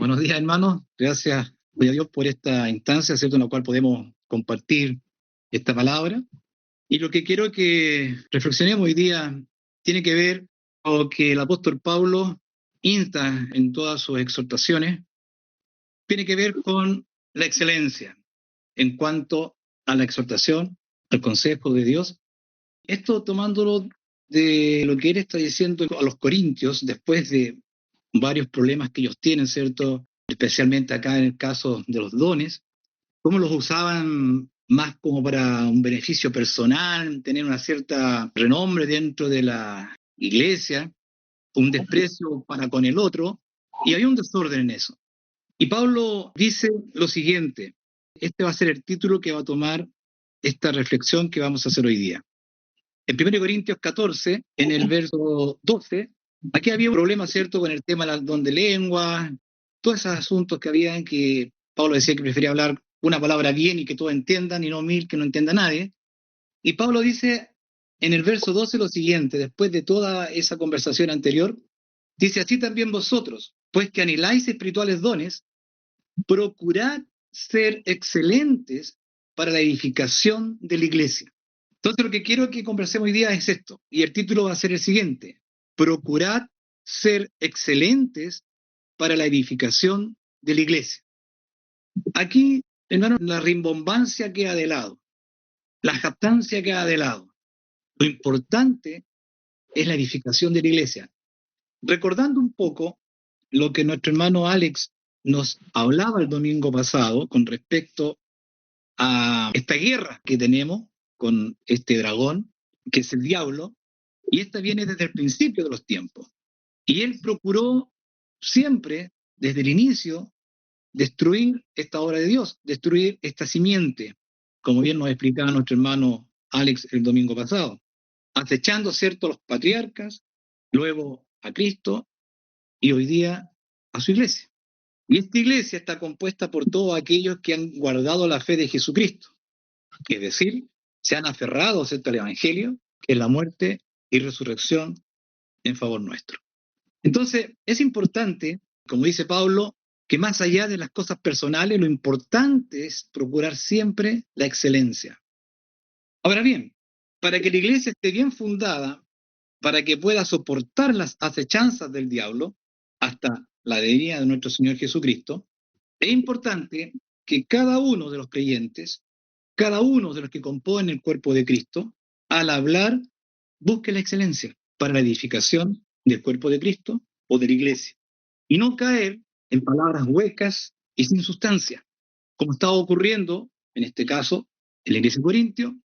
Buenos días, hermanos. Gracias a Dios por esta instancia, ¿cierto?, en la cual podemos compartir esta palabra. Y lo que quiero que reflexionemos hoy día tiene que ver con lo que el apóstol Pablo insta en todas sus exhortaciones, tiene que ver con la excelencia en cuanto a la exhortación, al consejo de Dios. Esto tomándolo de lo que él está diciendo a los corintios después de varios problemas que ellos tienen, ¿cierto? Especialmente acá en el caso de los dones, cómo los usaban más como para un beneficio personal, tener una cierta renombre dentro de la iglesia, un desprecio para con el otro, y había un desorden en eso. Y Pablo dice lo siguiente, este va a ser el título que va a tomar esta reflexión que vamos a hacer hoy día. En 1 Corintios 14, en el verso 12, aquí había un problema, ¿cierto?, con el tema del don de lengua, todos esos asuntos que habían, que Pablo decía que prefería hablar una palabra bien y que todos entiendan, y no mil que no entienda nadie. Y Pablo dice en el verso 12 lo siguiente, después de toda esa conversación anterior, dice: así también vosotros, pues que anheláis espirituales dones, procurad ser excelentes para la edificación de la iglesia. Entonces lo que quiero que conversemos hoy día es esto, y el título va a ser el siguiente: procurad ser excelentes para la edificación de la iglesia. Aquí, hermano, la rimbombancia queda de lado, la jactancia queda de lado. Lo importante es la edificación de la iglesia. Recordando un poco lo que nuestro hermano Alex nos hablaba el domingo pasado con respecto a esta guerra que tenemos con este dragón, que es el diablo, y esta viene desde el principio de los tiempos. Y él procuró siempre, desde el inicio, destruir esta obra de Dios, destruir esta simiente, como bien nos explicaba nuestro hermano Alex el domingo pasado, acechando, ¿cierto?, a los patriarcas, luego a Cristo y hoy día a su iglesia. Y esta iglesia está compuesta por todos aquellos que han guardado la fe de Jesucristo, es decir, se han aferrado, ¿cierto?, al Evangelio, que es la muerte y resurrección en favor nuestro. Entonces, es importante, como dice Pablo, que más allá de las cosas personales, lo importante es procurar siempre la excelencia. Ahora bien, para que la iglesia esté bien fundada, para que pueda soportar las acechanzas del diablo hasta la venida de nuestro Señor Jesucristo, es importante que cada uno de los creyentes, cada uno de los que componen el cuerpo de Cristo, al hablar, busque la excelencia para la edificación del cuerpo de Cristo o de la iglesia, y no caer en palabras huecas y sin sustancia, como estaba ocurriendo, en este caso, en la iglesia de Corintio,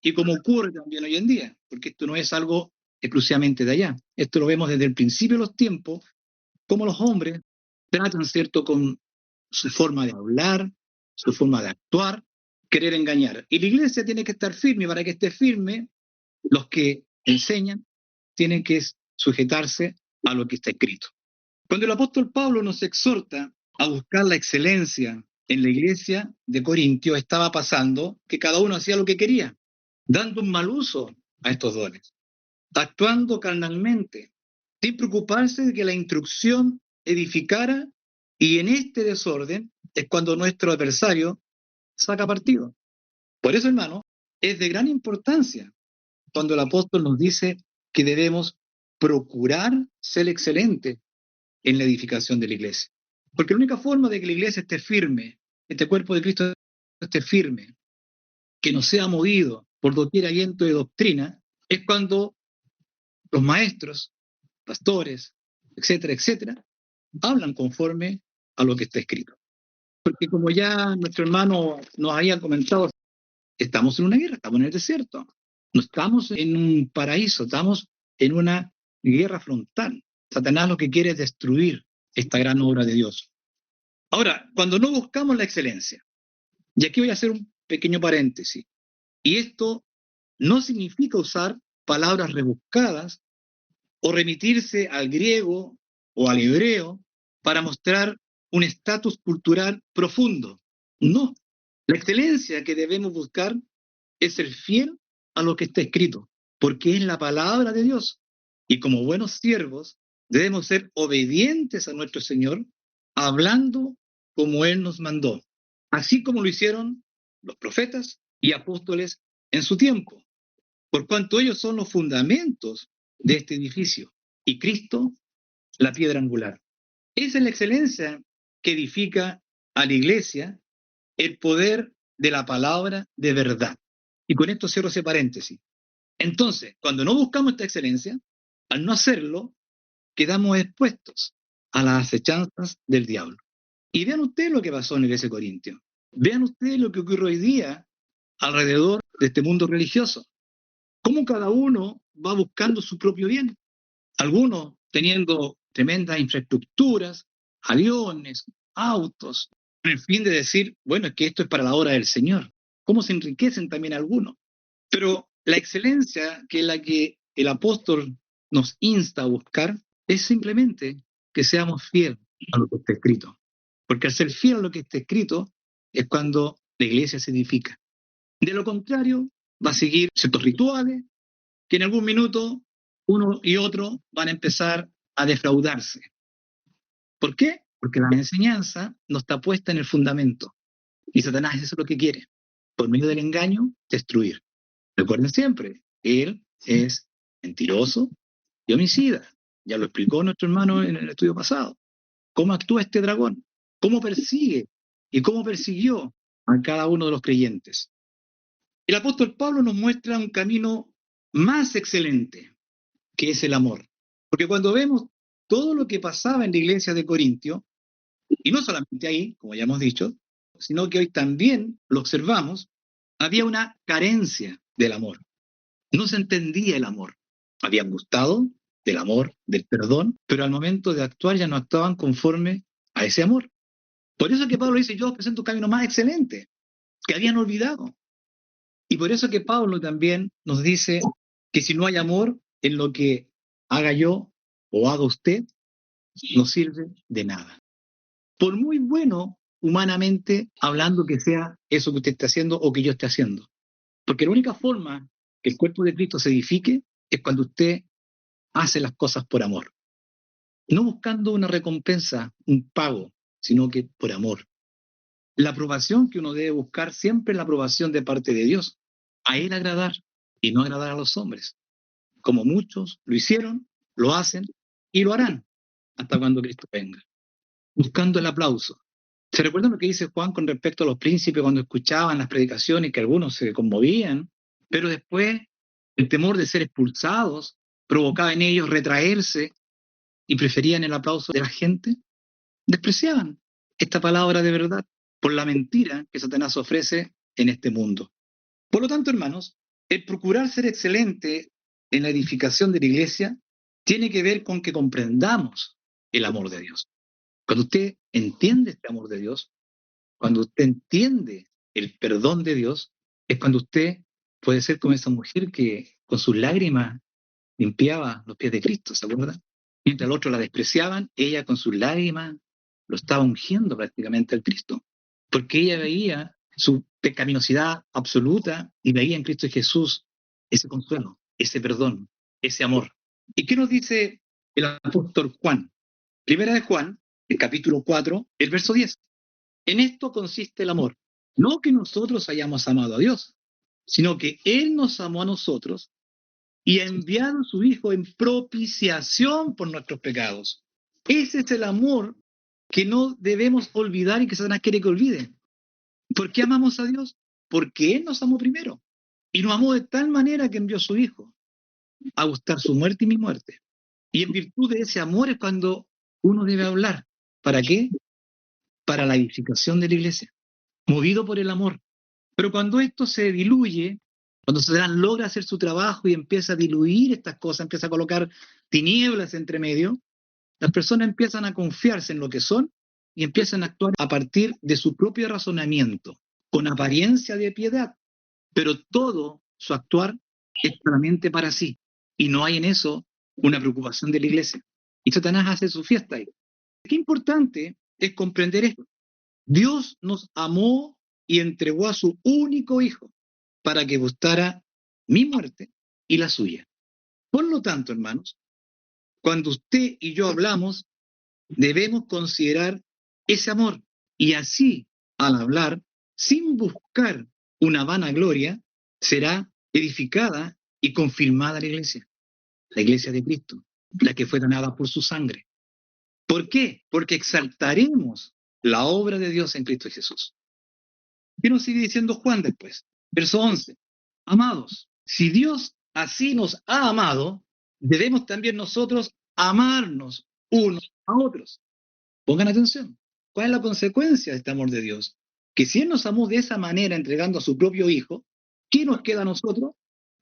y como ocurre también hoy en día, porque esto no es algo exclusivamente de allá. Esto lo vemos desde el principio de los tiempos, como los hombres tratan, ¿cierto?, con su forma de hablar, su forma de actuar, querer engañar. Y la iglesia tiene que estar firme, para que esté firme, los que enseñan tienen que sujetarse a lo que está escrito. Cuando el apóstol Pablo nos exhorta a buscar la excelencia en la iglesia de Corintio, estaba pasando que cada uno hacía lo que quería, dando un mal uso a estos dones, actuando carnalmente, sin preocuparse de que la instrucción edificara, y en este desorden es cuando nuestro adversario saca partido. Por eso, hermano, es de gran importancia cuando el apóstol nos dice que debemos procurar ser excelentes en la edificación de la iglesia. Porque la única forma de que la iglesia esté firme, este cuerpo de Cristo esté firme, que no sea movido por doquier viento de doctrina, es cuando los maestros, pastores, etcétera, etcétera, hablan conforme a lo que está escrito. Porque como ya nuestro hermano nos había comentado, estamos en una guerra, estamos en el desierto. No estamos en un paraíso, estamos en una guerra frontal. Satanás lo que quiere es destruir esta gran obra de Dios. Ahora, cuando no buscamos la excelencia, y aquí voy a hacer un pequeño paréntesis, y esto no significa usar palabras rebuscadas o remitirse al griego o al hebreo para mostrar un estatus cultural profundo. No, la excelencia que debemos buscar es ser fiel a lo que está escrito, porque es la palabra de Dios. Y como buenos siervos, debemos ser obedientes a nuestro Señor, hablando como Él nos mandó, así como lo hicieron los profetas y apóstoles en su tiempo, por cuanto ellos son los fundamentos de este edificio, y Cristo la piedra angular. Esa es la excelencia que edifica a la iglesia, el poder de la palabra de verdad. Y con esto cierro ese paréntesis. Entonces, cuando no buscamos esta excelencia, al no hacerlo, quedamos expuestos a las acechanzas del diablo. Y vean ustedes lo que pasó en la iglesia de Corintio. Vean ustedes lo que ocurre hoy día alrededor de este mundo religioso. Cómo cada uno va buscando su propio bien. Algunos teniendo tremendas infraestructuras, aviones, autos, con el fin de decir, bueno, es que esto es para la obra del Señor. Cómo se enriquecen también algunos. Pero la excelencia que es la que el apóstol nos insta a buscar es simplemente que seamos fieles a lo que está escrito. Porque al ser fiel a lo que está escrito es cuando la iglesia se edifica. De lo contrario, va a seguir ciertos rituales que en algún minuto uno y otro van a empezar a defraudarse. ¿Por qué? Porque la enseñanza no está puesta en el fundamento. Y Satanás eso es lo que quiere. Por medio del engaño, destruir. Recuerden siempre, él es mentiroso y homicida. Ya lo explicó nuestro hermano en el estudio pasado. ¿Cómo actúa este dragón? ¿Cómo persigue? ¿Y cómo persiguió a cada uno de los creyentes? El apóstol Pablo nos muestra un camino más excelente, que es el amor. Porque cuando vemos todo lo que pasaba en la iglesia de Corintio, y no solamente ahí, como ya hemos dicho, sino que hoy también lo observamos, había una carencia del amor. No se entendía el amor. Habían gustado del amor, del perdón, pero al momento de actuar ya no actuaban conforme a ese amor. Por eso que Pablo dice, yo os presento un camino más excelente, que habían olvidado. Y por eso que Pablo también nos dice que si no hay amor en lo que haga yo o haga usted, no sirve de nada. Por muy bueno humanamente hablando que sea eso que usted esté haciendo o que yo esté haciendo. Porque la única forma que el cuerpo de Cristo se edifique es cuando usted hace las cosas por amor. No buscando una recompensa, un pago, sino que por amor. La aprobación que uno debe buscar siempre es la aprobación de parte de Dios. A Él agradar y no agradar a los hombres. Como muchos lo hicieron, lo hacen y lo harán hasta cuando Cristo venga. Buscando el aplauso. ¿Se recuerdan lo que dice Juan con respecto a los príncipes cuando escuchaban las predicaciones que algunos se conmovían, pero después el temor de ser expulsados provocaba en ellos retraerse y preferían el aplauso de la gente? Despreciaban esta palabra de verdad por la mentira que Satanás ofrece en este mundo. Por lo tanto, hermanos, el procurar ser excelente en la edificación de la iglesia tiene que ver con que comprendamos el amor de Dios. Cuando usted entiende este amor de Dios, cuando usted entiende el perdón de Dios, es cuando usted puede ser como esa mujer que con sus lágrimas limpiaba los pies de Cristo, ¿se acuerdan? Mientras el otro la despreciaban, ella con sus lágrimas lo estaba ungiendo prácticamente al Cristo, porque ella veía su pecaminosidad absoluta y veía en Cristo Jesús ese consuelo, ese perdón, ese amor. ¿Y qué nos dice el apóstol Juan? Primera de Juan, el capítulo 4, el verso 10. En esto consiste el amor. No que nosotros hayamos amado a Dios, sino que Él nos amó a nosotros y ha enviado a su Hijo en propiciación por nuestros pecados. Ese es el amor que no debemos olvidar y que Satanás quiere que olviden. ¿Por qué amamos a Dios? Porque Él nos amó primero. Y nos amó de tal manera que envió a su Hijo a buscar su muerte y mi muerte. Y en virtud de ese amor es cuando uno debe hablar. ¿Para qué? Para la edificación de la iglesia, movido por el amor. Pero cuando esto se diluye, cuando Satanás logra hacer su trabajo y empieza a diluir estas cosas, empieza a colocar tinieblas entre medio, las personas empiezan a confiarse en lo que son y empiezan a actuar a partir de su propio razonamiento, con apariencia de piedad, pero todo su actuar es solamente para sí. Y no hay en eso una preocupación de la iglesia. Y Satanás hace su fiesta ahí. Qué importante es comprender esto. Dios nos amó y entregó a su único Hijo para que gustara mi muerte y la suya. Por lo tanto, hermanos, cuando usted y yo hablamos, debemos considerar ese amor. Y así, al hablar, sin buscar una vanagloria, será edificada y confirmada la iglesia de Cristo, la que fue ganada por su sangre. ¿Por qué? Porque exaltaremos la obra de Dios en Cristo Jesús. ¿Qué nos sigue diciendo Juan después? Verso 11. Amados, si Dios así nos ha amado, debemos también nosotros amarnos unos a otros. Pongan atención. ¿Cuál es la consecuencia de este amor de Dios? Que si Él nos amó de esa manera, entregando a su propio Hijo, ¿qué nos queda a nosotros?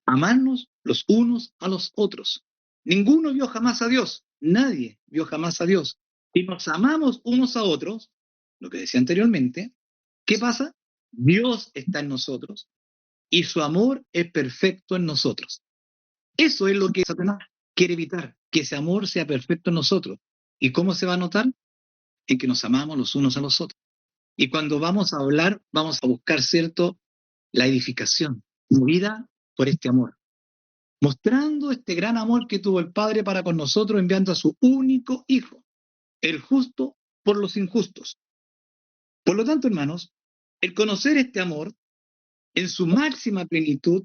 Amarnos los unos a los otros. Ninguno vio jamás a Dios. Nadie vio jamás a Dios. Si nos amamos unos a otros, lo que decía anteriormente, ¿qué pasa? Dios está en nosotros y su amor es perfecto en nosotros. Eso es lo que Satanás quiere evitar, que ese amor sea perfecto en nosotros. ¿Y cómo se va a notar? En que nos amamos los unos a los otros. Y cuando vamos a hablar, vamos a buscar, ¿cierto?, la edificación, movida por este amor, mostrando este gran amor que tuvo el Padre para con nosotros, enviando a su único Hijo, el justo por los injustos. Por lo tanto, hermanos, el conocer este amor en su máxima plenitud,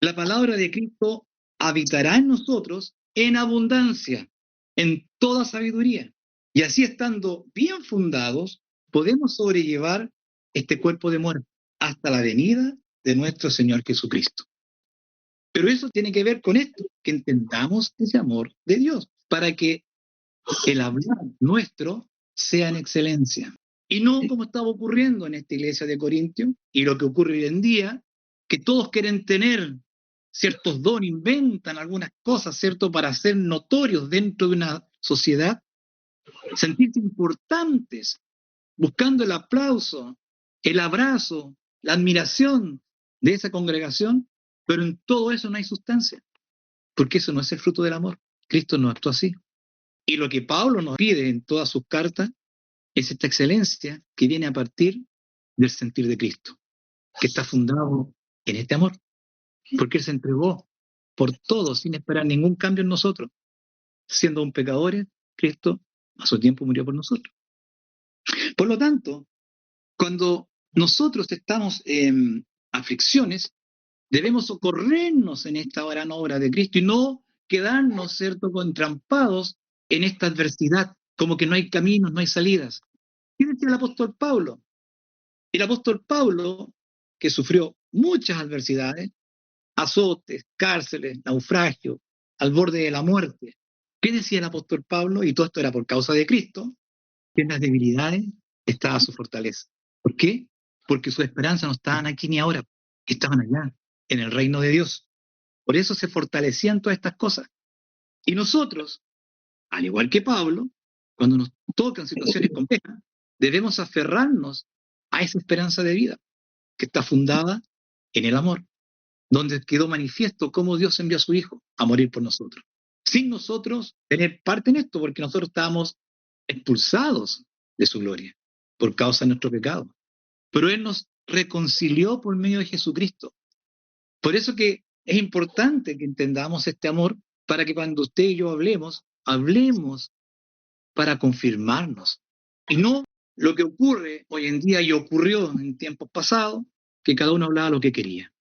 la palabra de Cristo habitará en nosotros en abundancia, en toda sabiduría. Y así, estando bien fundados, podemos sobrellevar este cuerpo de muerte hasta la venida de nuestro Señor Jesucristo. Pero eso tiene que ver con esto, que entendamos ese amor de Dios, para que el hablar nuestro sea en excelencia. Y no como estaba ocurriendo en esta iglesia de Corintios, y lo que ocurre hoy en día, que todos quieren tener ciertos dones, inventan algunas cosas, ¿cierto?, para ser notorios dentro de una sociedad, sentirse importantes, buscando el aplauso, el abrazo, la admiración de esa congregación, pero en todo eso no hay sustancia, porque eso no es el fruto del amor. Cristo no actuó así. Y lo que Pablo nos pide en todas sus cartas es esta excelencia que viene a partir del sentir de Cristo, que está fundado en este amor, porque Él se entregó por todos sin esperar ningún cambio en nosotros. Siendo un pecadores, Cristo a su tiempo murió por nosotros. Por lo tanto, cuando nosotros estamos en aflicciones, debemos socorrernos en esta gran obra de Cristo y no quedarnos, ¿cierto?, entrampados en esta adversidad, como que no hay caminos, no hay salidas. ¿Qué decía el apóstol Pablo? El apóstol Pablo, que sufrió muchas adversidades, azotes, cárceles, naufragio, al borde de la muerte. ¿Qué decía el apóstol Pablo? Y todo esto era por causa de Cristo, que en las debilidades estaba su fortaleza. ¿Por qué? Porque sus esperanzas no estaban aquí ni ahora, estaban allá, en el reino de Dios. Por eso se fortalecían todas estas cosas. Y nosotros, al igual que Pablo, cuando nos tocan situaciones complejas, debemos aferrarnos a esa esperanza de vida que está fundada en el amor, donde quedó manifiesto cómo Dios envió a su Hijo a morir por nosotros, sin nosotros tener parte en esto, porque nosotros estábamos expulsados de su gloria por causa de nuestro pecado. Pero Él nos reconcilió por medio de Jesucristo. Por eso que es importante que entendamos este amor, para que cuando usted y yo hablemos para confirmarnos. Y no lo que ocurre hoy en día y ocurrió en tiempos pasados, que cada uno hablaba lo que quería.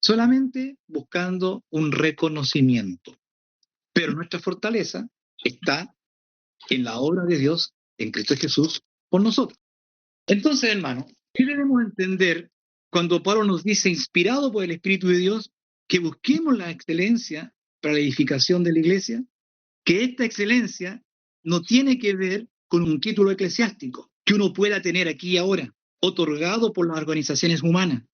Solamente buscando un reconocimiento. Pero nuestra fortaleza está en la obra de Dios, en Cristo Jesús, por nosotros. Entonces, hermano, ¿qué debemos entender cuando Pablo nos dice, inspirado por el Espíritu de Dios, que busquemos la excelencia para la edificación de la iglesia? Que esta excelencia no tiene que ver con un título eclesiástico que uno pueda tener aquí y ahora, otorgado por las organizaciones humanas,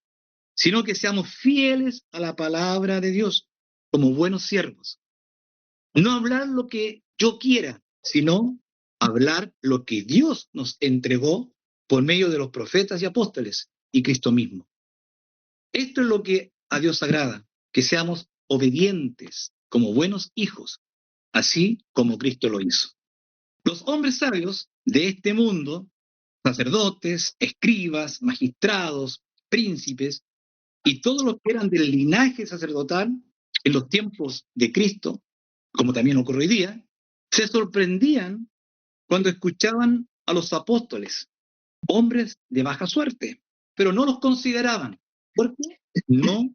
sino que seamos fieles a la palabra de Dios como buenos siervos. No hablar lo que yo quiera, sino hablar lo que Dios nos entregó por medio de los profetas y apóstoles y Cristo mismo. Esto es lo que a Dios agrada, que seamos obedientes como buenos hijos, así como Cristo lo hizo. Los hombres sabios de este mundo, sacerdotes, escribas, magistrados, príncipes y todos los que eran del linaje sacerdotal en los tiempos de Cristo, como también ocurre hoy día, se sorprendían cuando escuchaban a los apóstoles, hombres de baja suerte, pero no los consideraban, porque no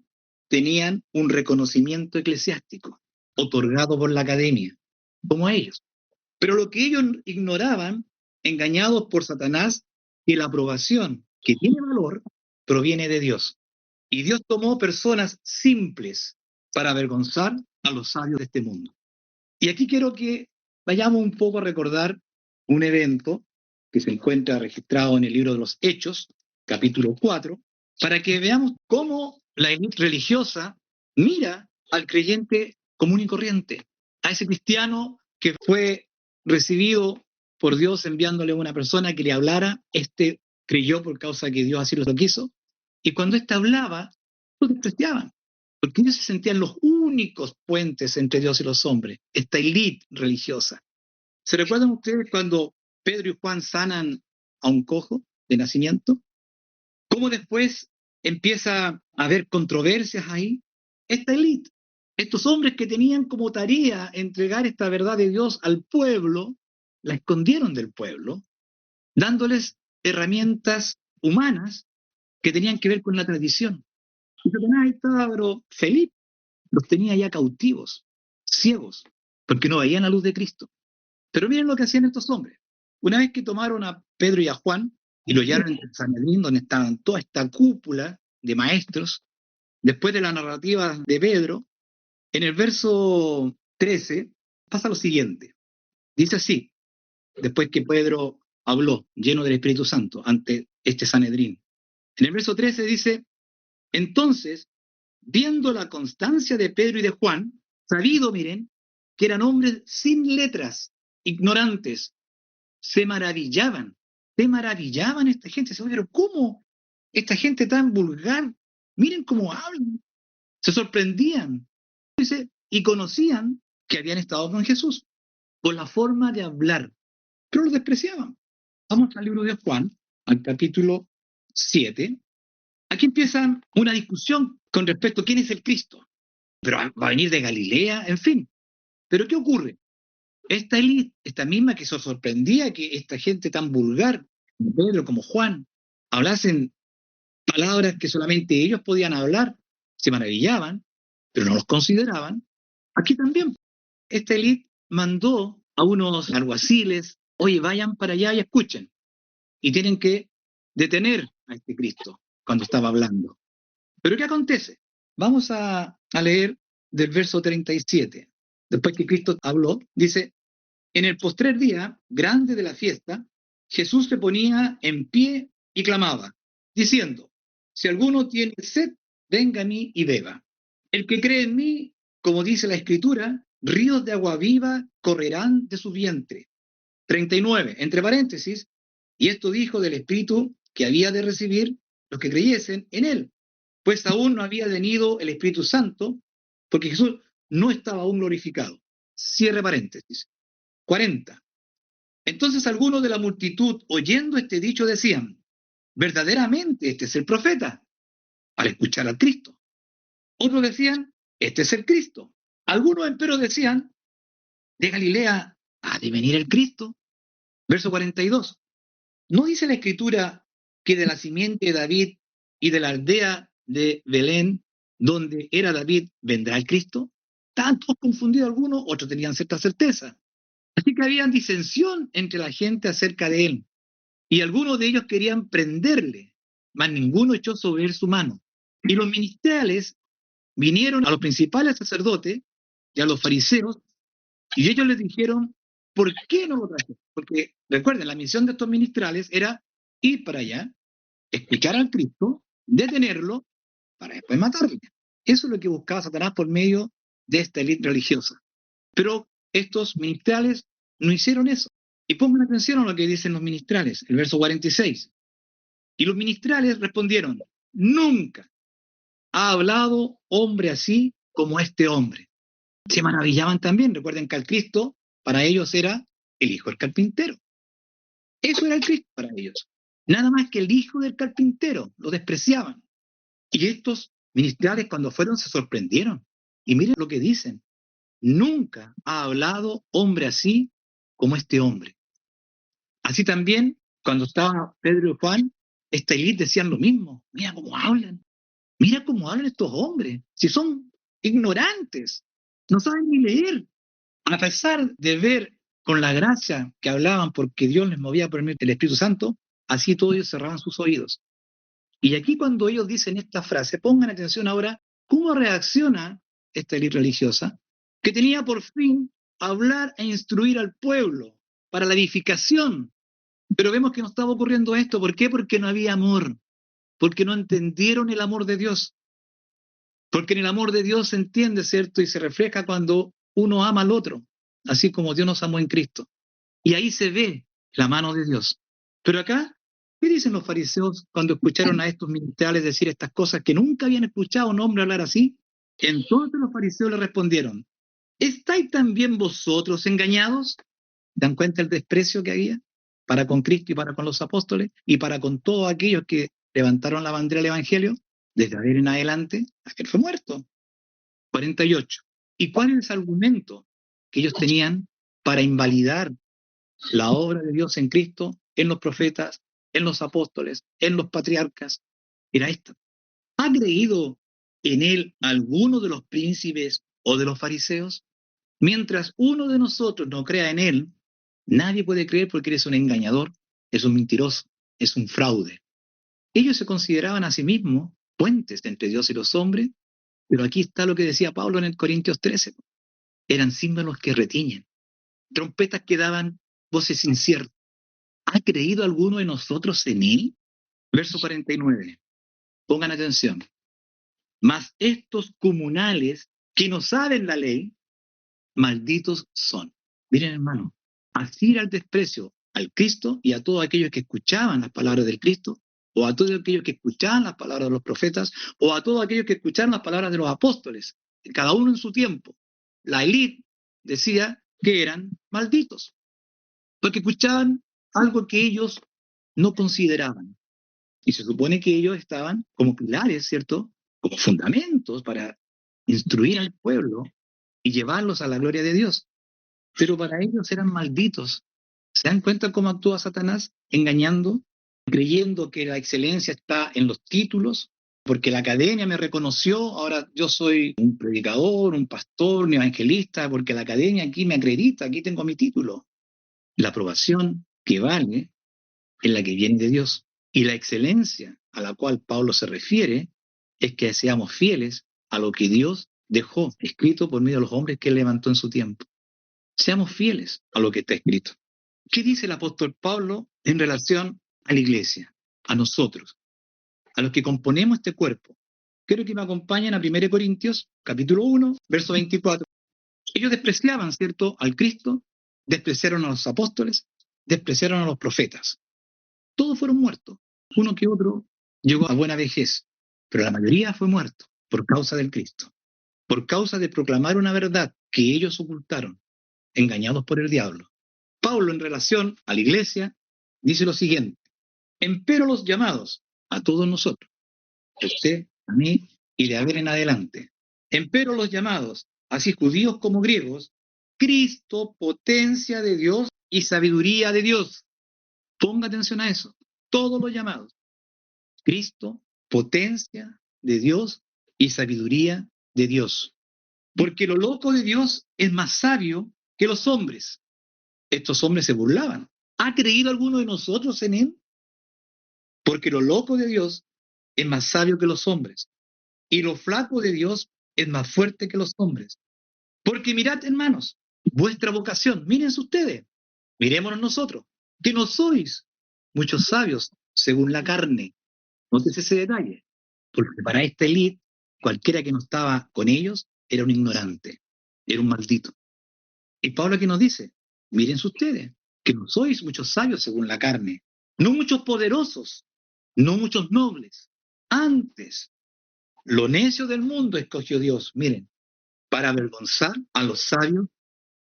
tenían un reconocimiento eclesiástico otorgado por la academia, como ellos. Pero lo que ellos ignoraban, engañados por Satanás, que la aprobación que tiene valor proviene de Dios. Y Dios tomó personas simples para avergonzar a los sabios de este mundo. Y aquí quiero que vayamos un poco a recordar un evento que se encuentra registrado en el libro de los Hechos, capítulo 4, para que veamos cómo la élite religiosa mira al creyente común y corriente, a ese cristiano que fue recibido por Dios enviándole a una persona que le hablara. Este creyó por causa que Dios así lo quiso, y cuando éste hablaba, lo despreciaban, porque ellos se sentían los únicos puentes entre Dios y los hombres, esta élite religiosa. ¿Se recuerdan ustedes cuando Pedro y Juan sanan a un cojo de nacimiento? ¿Cómo después empieza a haber controversias ahí? Esta élite, estos hombres que tenían como tarea entregar esta verdad de Dios al pueblo, la escondieron del pueblo, dándoles herramientas humanas que tenían que ver con la tradición. Y Satanás ahí estaba, pero feliz, los tenía ya cautivos, ciegos, porque no veían la luz de Cristo. Pero miren lo que hacían estos hombres. Una vez que tomaron a Pedro y a Juan y lo llevaron en Sanedrín, donde estaban toda esta cúpula de maestros, después de la narrativa de Pedro, en el verso 13 pasa lo siguiente. Dice así, después que Pedro habló, lleno del Espíritu Santo, ante este Sanedrín. En el verso 13 dice, entonces, viendo la constancia de Pedro y de Juan, sabido, miren, que eran hombres sin letras, ignorantes, se maravillaban esta gente. Se pero ¿cómo esta gente tan vulgar? Miren cómo hablan. Se sorprendían. Dice, y conocían que habían estado con Jesús, por la forma de hablar, pero lo despreciaban. Vamos al libro de Juan, al capítulo 7. Aquí empieza una discusión con respecto a quién es el Cristo. Pero va a venir de Galilea, en fin. Pero ¿qué ocurre? Esta élite, esta misma que se sorprendía que esta gente tan vulgar, como Pedro, como Juan, hablasen palabras que solamente ellos podían hablar, se maravillaban, pero no los consideraban. Aquí también, esta élite mandó a unos alguaciles, oye, vayan para allá y escuchen. Y tienen que detener a este Cristo cuando estaba hablando. Pero ¿qué acontece? Vamos a leer del verso 37. Después que Cristo habló, dice, en el postrer día grande de la fiesta, Jesús se ponía en pie y clamaba, diciendo, si alguno tiene sed, venga a mí y beba. El que cree en mí, como dice la Escritura, ríos de agua viva correrán de su vientre. 39, entre paréntesis, y esto dijo del Espíritu que había de recibir los que creyesen en él, pues aún no había venido el Espíritu Santo, porque Jesús no estaba aún glorificado. Cierre paréntesis. 40. Entonces algunos de la multitud, oyendo este dicho, decían, verdaderamente este es el profeta, al escuchar al Cristo. Otros decían, este es el Cristo. Algunos empero decían, de Galilea ha de venir el Cristo. Verso 42. ¿No dice la Escritura que de la simiente de David y de la aldea de Belén, donde era David, vendrá el Cristo? Tantos confundidos algunos, otros tenían cierta certeza. Así que había disensión entre la gente acerca de él. Y algunos de ellos querían prenderle, mas ninguno echó sobre él su mano. Y los ministeriales vinieron a los principales sacerdotes y a los fariseos, y ellos les dijeron, ¿por qué no lo trajeron? Porque recuerden, la misión de estos ministrales era ir para allá, explicar al Cristo, detenerlo, para después matarlo. Eso es lo que buscaba Satanás por medio de esta élite religiosa. Pero estos ministrales no hicieron eso. Y pongan atención a lo que dicen los ministrales, el verso 46. Y los ministrales respondieron, nunca ha hablado hombre así como este hombre. Se maravillaban también. Recuerden que el Cristo para ellos era el hijo del carpintero. Eso era el Cristo para ellos. Nada más que el hijo del carpintero. Lo despreciaban. Y estos ministrales cuando fueron se sorprendieron. Y miren lo que dicen. Nunca ha hablado hombre así como este hombre. Así también, cuando estaban Pedro y Juan, esta élite decían lo mismo. Mira cómo hablan estos hombres, si son ignorantes, no saben ni leer. A pesar de ver con la gracia que hablaban porque Dios les movía por el Espíritu Santo, así todos ellos cerraban sus oídos. Y aquí cuando ellos dicen esta frase, pongan atención ahora cómo reacciona esta élite religiosa, que tenía por fin hablar e instruir al pueblo para la edificación. Pero vemos que no estaba ocurriendo esto. ¿Por qué? Porque no había amor, porque no entendieron el amor de Dios. Porque en el amor de Dios se entiende, ¿cierto? Y se refleja cuando uno ama al otro, así como Dios nos amó en Cristo. Y ahí se ve la mano de Dios. Pero acá, ¿qué dicen los fariseos cuando escucharon a estos ministeriales decir estas cosas que nunca habían escuchado a un hombre hablar así? Entonces los fariseos le respondieron, ¿estáis también vosotros engañados? ¿Dan cuenta el desprecio que había para con Cristo y para con los apóstoles y para con todos aquellos que levantaron la bandera del Evangelio? Desde ahí en adelante, aquel fue muerto. 48. ¿Y cuál es el argumento que ellos tenían para invalidar la obra de Dios en Cristo, en los profetas, en los apóstoles, en los patriarcas? Era esta. ¿Ha creído en él alguno de los príncipes o de los fariseos? Mientras uno de nosotros no crea en él, nadie puede creer porque eres un engañador, es un mentiroso, es un fraude. Ellos se consideraban a sí mismos puentes entre Dios y los hombres, pero aquí está lo que decía Pablo en el Corintios 13. Eran símbolos que retiñen, trompetas que daban voces inciertas. ¿Ha creído alguno de nosotros en él? Verso 49. Pongan atención. Mas estos comunales que no saben la ley, malditos son. Miren, hermano, así era el desprecio al Cristo y a todos aquellos que escuchaban las palabras del Cristo, o a todos aquellos que escuchaban las palabras de los profetas, o a todos aquellos que escuchaban las palabras de los apóstoles, cada uno en su tiempo. La élite decía que eran malditos, porque escuchaban algo que ellos no consideraban. Y se supone que ellos estaban como pilares, ¿cierto? Como fundamentos para instruir al pueblo y llevarlos a la gloria de Dios. Pero para ellos eran malditos. ¿Se dan cuenta cómo actúa Satanás? Engañando, creyendo que la excelencia está en los títulos, porque la academia me reconoció, ahora yo soy un predicador, un pastor, un evangelista, porque la academia aquí me acredita, aquí tengo mi título. La aprobación que vale es la que viene de Dios. Y la excelencia a la cual Pablo se refiere es que seamos fieles a lo que Dios dejó escrito por medio de los hombres que él levantó en su tiempo. Seamos fieles a lo que está escrito. ¿Qué dice el apóstol Pablo en relación a la iglesia, a nosotros, a los que componemos este cuerpo? Quiero que me acompañen a 1 Corintios, capítulo 1, verso 24. Ellos despreciaban, ¿cierto?, al Cristo, despreciaron a los apóstoles, despreciaron a los profetas. Todos fueron muertos. Uno que otro llegó a buena vejez, pero la mayoría fue muerto por causa del Cristo, por causa de proclamar una verdad que ellos ocultaron, engañados por el diablo. Pablo, en relación a la iglesia, dice lo siguiente: empero los llamados, a todos nosotros, a usted, a mí y de haber en adelante, empero los llamados, así judíos como griegos, Cristo, potencia de Dios y sabiduría de Dios. Ponga atención a eso. Todos los llamados. Cristo, potencia de Dios y sabiduría de Dios. Porque lo loco de Dios es más sabio que los hombres. Estos hombres se burlaban. ¿Ha creído alguno de nosotros en él? Porque lo loco de Dios es más sabio que los hombres. Y lo flaco de Dios es más fuerte que los hombres. Porque mirad, hermanos, vuestra vocación, mírense ustedes, mirémonos nosotros, que no sois muchos sabios según la carne. Nótese ese detalle, porque para esta élite, cualquiera que no estaba con ellos era un ignorante, era un maldito. Y Pablo aquí nos dice, mírense ustedes, que no sois muchos sabios según la carne, no muchos poderosos, no muchos nobles. Antes, lo necio del mundo escogió Dios, miren, para avergonzar a los sabios,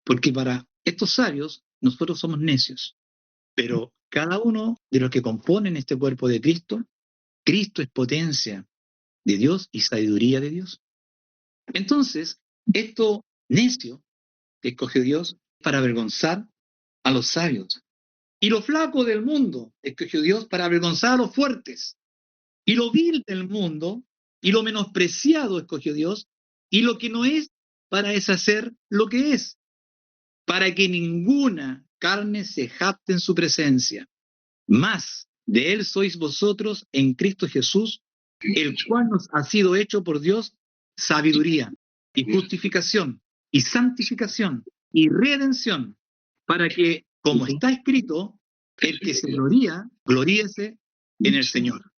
porque para estos sabios nosotros somos necios. Pero cada uno de los que componen este cuerpo de Cristo, Cristo es potencia de Dios y sabiduría de Dios. Entonces, esto necio que escogió Dios para avergonzar a los sabios. Y lo flaco del mundo escogió Dios para avergonzar a los fuertes. Y lo vil del mundo y lo menospreciado escogió Dios, y lo que no es para deshacer lo que es, para que ninguna carne se jacte en su presencia. Mas de él sois vosotros en Cristo Jesús, el cual nos ha sido hecho por Dios sabiduría y justificación y santificación y redención, para que, como está escrito, el que se gloría, gloríese en el Señor.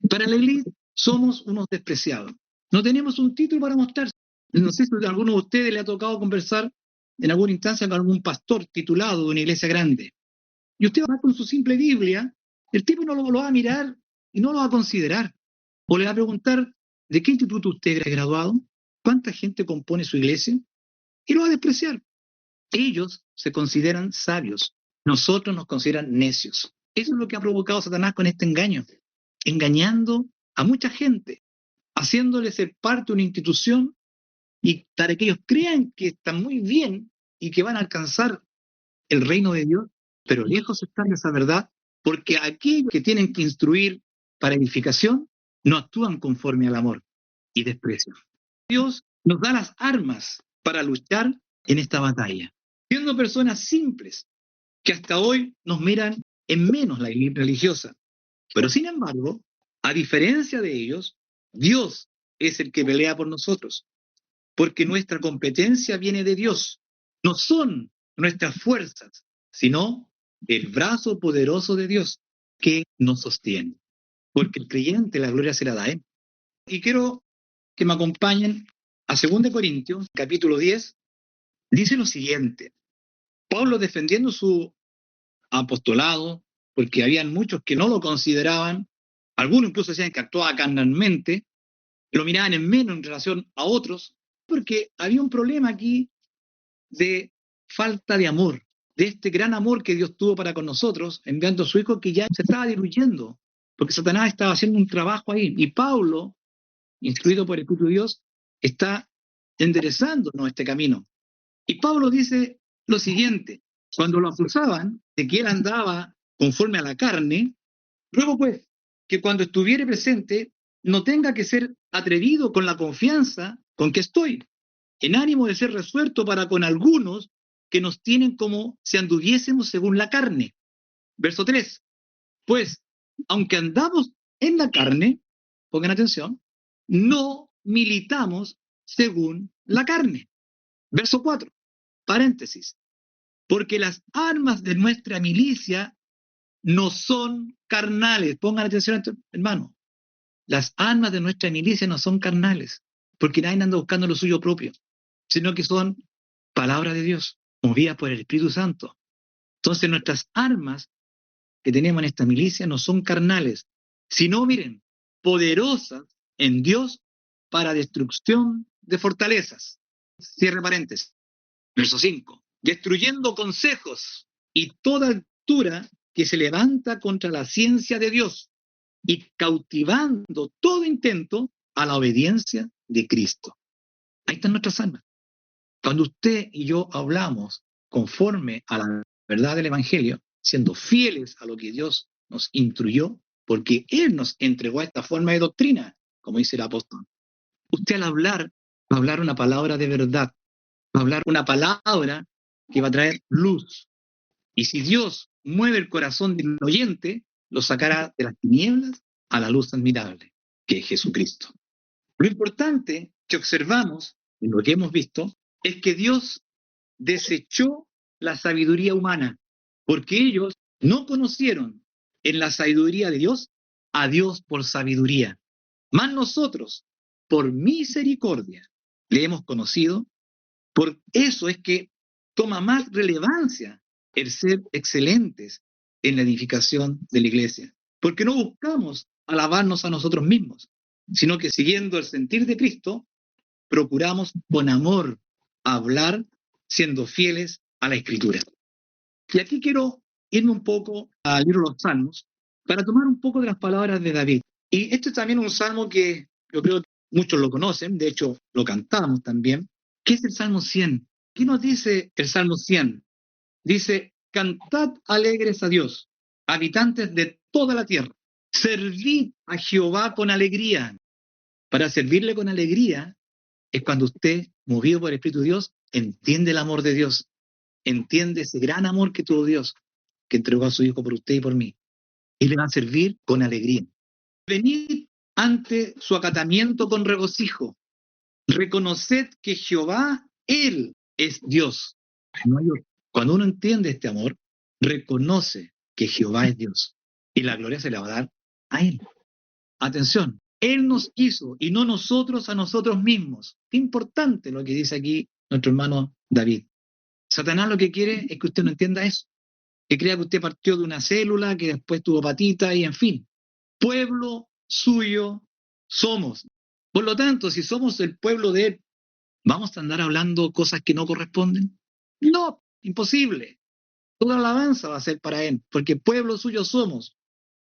Para la iglesia somos unos despreciados. No tenemos un título para mostrar. No sé si a alguno de ustedes le ha tocado conversar en alguna instancia con algún pastor titulado de una iglesia grande. Y usted va con su simple Biblia, el tipo no lo va a mirar y no lo va a considerar. O le va a preguntar, ¿de qué instituto usted es graduado? ¿Cuánta gente compone su iglesia? Y lo va a despreciar. Ellos se consideran sabios. Nosotros nos consideran necios. Eso es lo que ha provocado Satanás con este engaño. Engañando a mucha gente, haciéndole ser parte de una institución y para que ellos crean que están muy bien y que van a alcanzar el reino de Dios, pero lejos están de esa verdad, porque aquellos que tienen que instruir para edificación no actúan conforme al amor y desprecian. Dios nos da las armas para luchar en esta batalla, siendo personas simples que hasta hoy nos miran en menos la élite religiosa. Pero sin embargo, a diferencia de ellos, Dios es el que pelea por nosotros, porque nuestra competencia viene de Dios. No son nuestras fuerzas, sino el brazo poderoso de Dios que nos sostiene. Porque el creyente la gloria se la da a él. Y quiero que me acompañen a 2 Corintios, capítulo 10, dice lo siguiente. Pablo defendiendo su apostolado, porque habían muchos que no lo consideraban, algunos incluso decían que actuaba carnalmente, lo miraban en menos en relación a otros, porque había un problema aquí de falta de amor, de este gran amor que Dios tuvo para con nosotros, enviando a su Hijo, que ya se estaba diluyendo, porque Satanás estaba haciendo un trabajo ahí, y Pablo, instruido por el Espíritu de Dios, está enderezándonos este camino. Y Pablo dice lo siguiente, cuando lo acusaban de que él andaba conforme a la carne, ruego pues que cuando estuviere presente no tenga que ser atrevido con la confianza con que estoy, en ánimo de ser resuelto para con algunos que nos tienen como si anduviésemos según la carne. Verso 3. Pues, aunque andamos en la carne, pongan atención, no militamos según la carne. Verso 4. Paréntesis. Porque las armas de nuestra milicia no son carnales. Pongan atención, hermano. Las armas de nuestra milicia no son carnales, porque nadie anda buscando lo suyo propio, sino que son palabra de Dios, movidas por el Espíritu Santo. Entonces nuestras armas que tenemos en esta milicia no son carnales, sino, miren, poderosas en Dios para destrucción de fortalezas. Cierre paréntesis. Verso 5. Destruyendo consejos y toda altura que se levanta contra la ciencia de Dios y cautivando todo intento a la obediencia de Cristo. Ahí están nuestras armas. Cuando usted y yo hablamos conforme a la verdad del Evangelio, siendo fieles a lo que Dios nos instruyó, porque Él nos entregó esta forma de doctrina, como dice el apóstol. Usted al hablar, va a hablar una palabra de verdad, va a hablar una palabra que va a traer luz. Y si Dios mueve el corazón del oyente, lo sacará de las tinieblas a la luz admirable, que es Jesucristo. Lo importante que observamos, en lo que hemos visto, es que Dios desechó la sabiduría humana, porque ellos no conocieron en la sabiduría de Dios a Dios por sabiduría. Mas nosotros, por misericordia, le hemos conocido. Por eso es que toma más relevancia el ser excelentes en la edificación de la iglesia, porque no buscamos alabarnos a nosotros mismos, sino que siguiendo el sentir de Cristo, procuramos con amor hablar siendo fieles a la Escritura. Y aquí quiero irme un poco al libro de los Salmos para tomar un poco de las palabras de David. Y este es también un salmo que yo creo que muchos lo conocen, de hecho lo cantamos también, que es el Salmo 100. ¿Qué nos dice el Salmo 100? Dice, cantad alegres a Dios, habitantes de toda la tierra. Servid a Jehová con alegría. Para servirle con alegría es cuando usted, movido por el Espíritu de Dios, entiende el amor de Dios, entiende ese gran amor que tuvo Dios, que entregó a su Hijo por usted y por mí. Y le va a servir con alegría. Venid ante su acatamiento con regocijo. Reconoced que Jehová, Él es Dios. No hay otro. Cuando uno entiende este amor, reconoce que Jehová es Dios. Y la gloria se le va a dar a Él. Atención, Él nos hizo y no nosotros a nosotros mismos. Qué importante lo que dice aquí nuestro hermano David. Satanás lo que quiere es que usted no entienda eso. Que crea que usted partió de una célula, que después tuvo patita y en fin. Pueblo suyo somos. Por lo tanto, si somos el pueblo de Él, ¿vamos a andar hablando cosas que no corresponden? No, imposible. Toda alabanza va a ser para Él, porque pueblo suyo somos.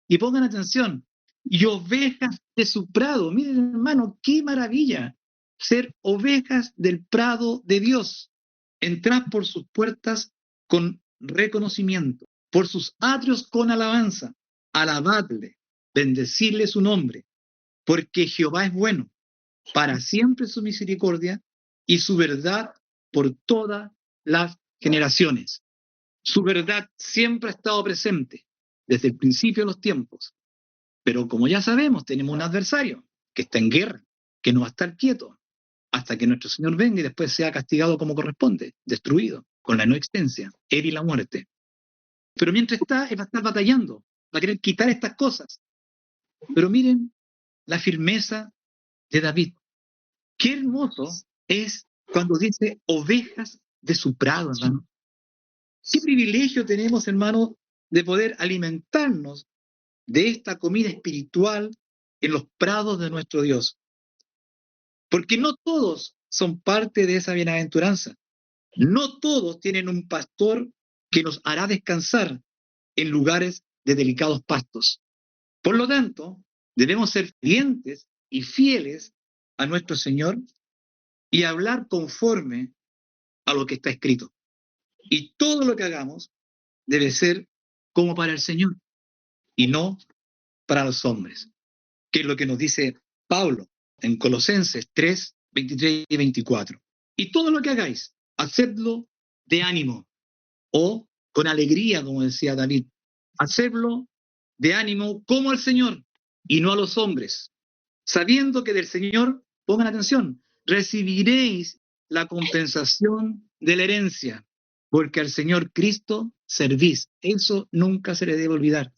Y pongan atención, y ovejas de su prado. Miren, hermano, qué maravilla ser ovejas del prado de Dios. Entrad por sus puertas con reconocimiento, por sus atrios con alabanza. Alabadle, bendecirle su nombre, porque Jehová es bueno, para siempre su misericordia y su verdad por todas las generaciones. Su verdad siempre ha estado presente desde el principio de los tiempos. Pero como ya sabemos, tenemos un adversario que está en guerra, que no va a estar quieto hasta que nuestro Señor venga y después sea castigado como corresponde, destruido, con la no existencia, él y la muerte. Pero mientras está, él va a estar batallando, va a querer quitar estas cosas. Pero miren la firmeza de David. Qué hermoso es cuando dice ovejas de su prado, hermano. Qué privilegio tenemos, hermano, de poder alimentarnos de esta comida espiritual en los prados de nuestro Dios. Porque no todos son parte de esa bienaventuranza. No todos tienen un pastor que nos hará descansar en lugares de delicados pastos. Por lo tanto, debemos ser creyentes y fieles a nuestro Señor y hablar conforme a lo que está escrito. Y todo lo que hagamos debe ser como para el Señor y no para los hombres, que es lo que nos dice Pablo en Colosenses 3, 23 y 24. Y todo lo que hagáis, hacedlo de ánimo o con alegría, como decía David. Hacedlo de ánimo como al Señor y no a los hombres, sabiendo que del Señor, pongan atención, recibiréis la compensación de la herencia, porque al Señor Cristo servís. Eso nunca se le debe olvidar.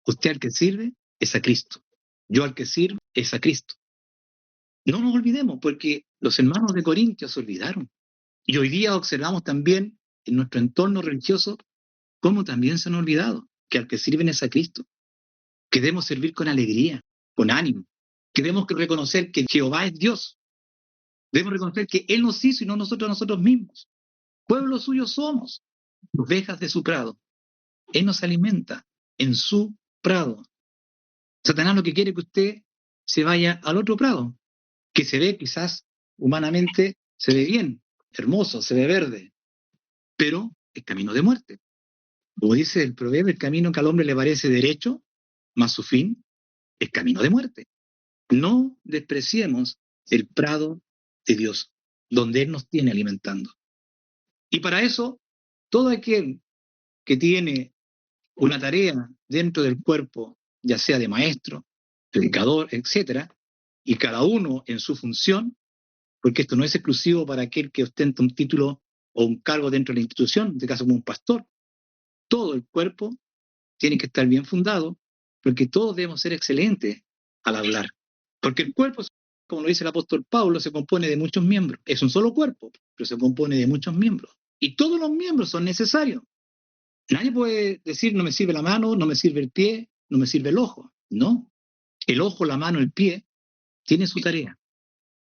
Usted al que sirve es a Cristo. Yo al que sirvo es a Cristo. No nos olvidemos, porque los hermanos de Corintios se olvidaron. Y hoy día observamos también en nuestro entorno religioso cómo también se han olvidado que al que sirven es a Cristo. Que debemos servir con alegría, con ánimo. Que debemos reconocer que Jehová es Dios. Debemos reconocer que Él nos hizo y no nosotros a nosotros mismos. Pueblo suyo somos, ovejas de su prado. Él nos alimenta en su prado. Satanás lo que quiere es que usted se vaya al otro prado, que se ve quizás humanamente, se ve bien, hermoso, se ve verde, pero es camino de muerte. Como dice el proverbio, el camino que al hombre le parece derecho, mas su fin es camino de muerte. No despreciemos el prado de Dios, donde Él nos tiene alimentando. Y para eso, todo aquel que tiene una tarea dentro del cuerpo, ya sea de maestro, predicador, etcétera, y cada uno en su función, porque esto no es exclusivo para aquel que ostenta un título o un cargo dentro de la institución, en este caso como un pastor. Todo el cuerpo tiene que estar bien fundado, porque todos debemos ser excelentes al hablar. Porque el cuerpo, como lo dice el apóstol Pablo, se compone de muchos miembros. Es un solo cuerpo, pero se compone de muchos miembros. Y todos los miembros son necesarios. Nadie puede decir, no me sirve la mano, no me sirve el pie, no me sirve el ojo. No. El ojo, la mano, el pie, tiene su tarea.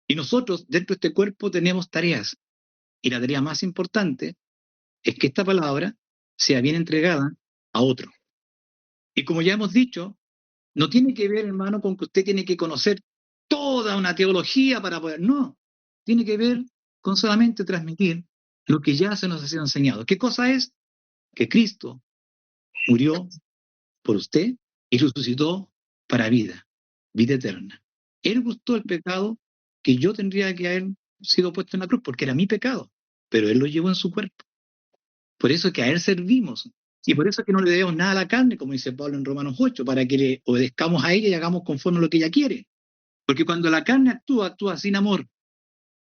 Y nosotros, dentro de este cuerpo, tenemos tareas. Y la tarea más importante es que esta palabra sea bien entregada a otro. Y como ya hemos dicho, no tiene que ver, hermano, con que usted tiene que conocer toda una teología para poder. No. Tiene que ver con solamente transmitir lo que ya se nos ha sido enseñado. ¿Qué cosa es? que Cristo murió por usted y resucitó para vida, vida eterna. Él gustó el pecado que yo tendría que haber sido puesto en la cruz, porque era mi pecado, pero Él lo llevó en su cuerpo. Por eso es que a Él servimos. Y por eso es que no le debemos nada a la carne, como dice Pablo en Romanos 8, para que le obedezcamos a ella y hagamos conforme a lo que ella quiere. Porque cuando la carne actúa, actúa sin amor.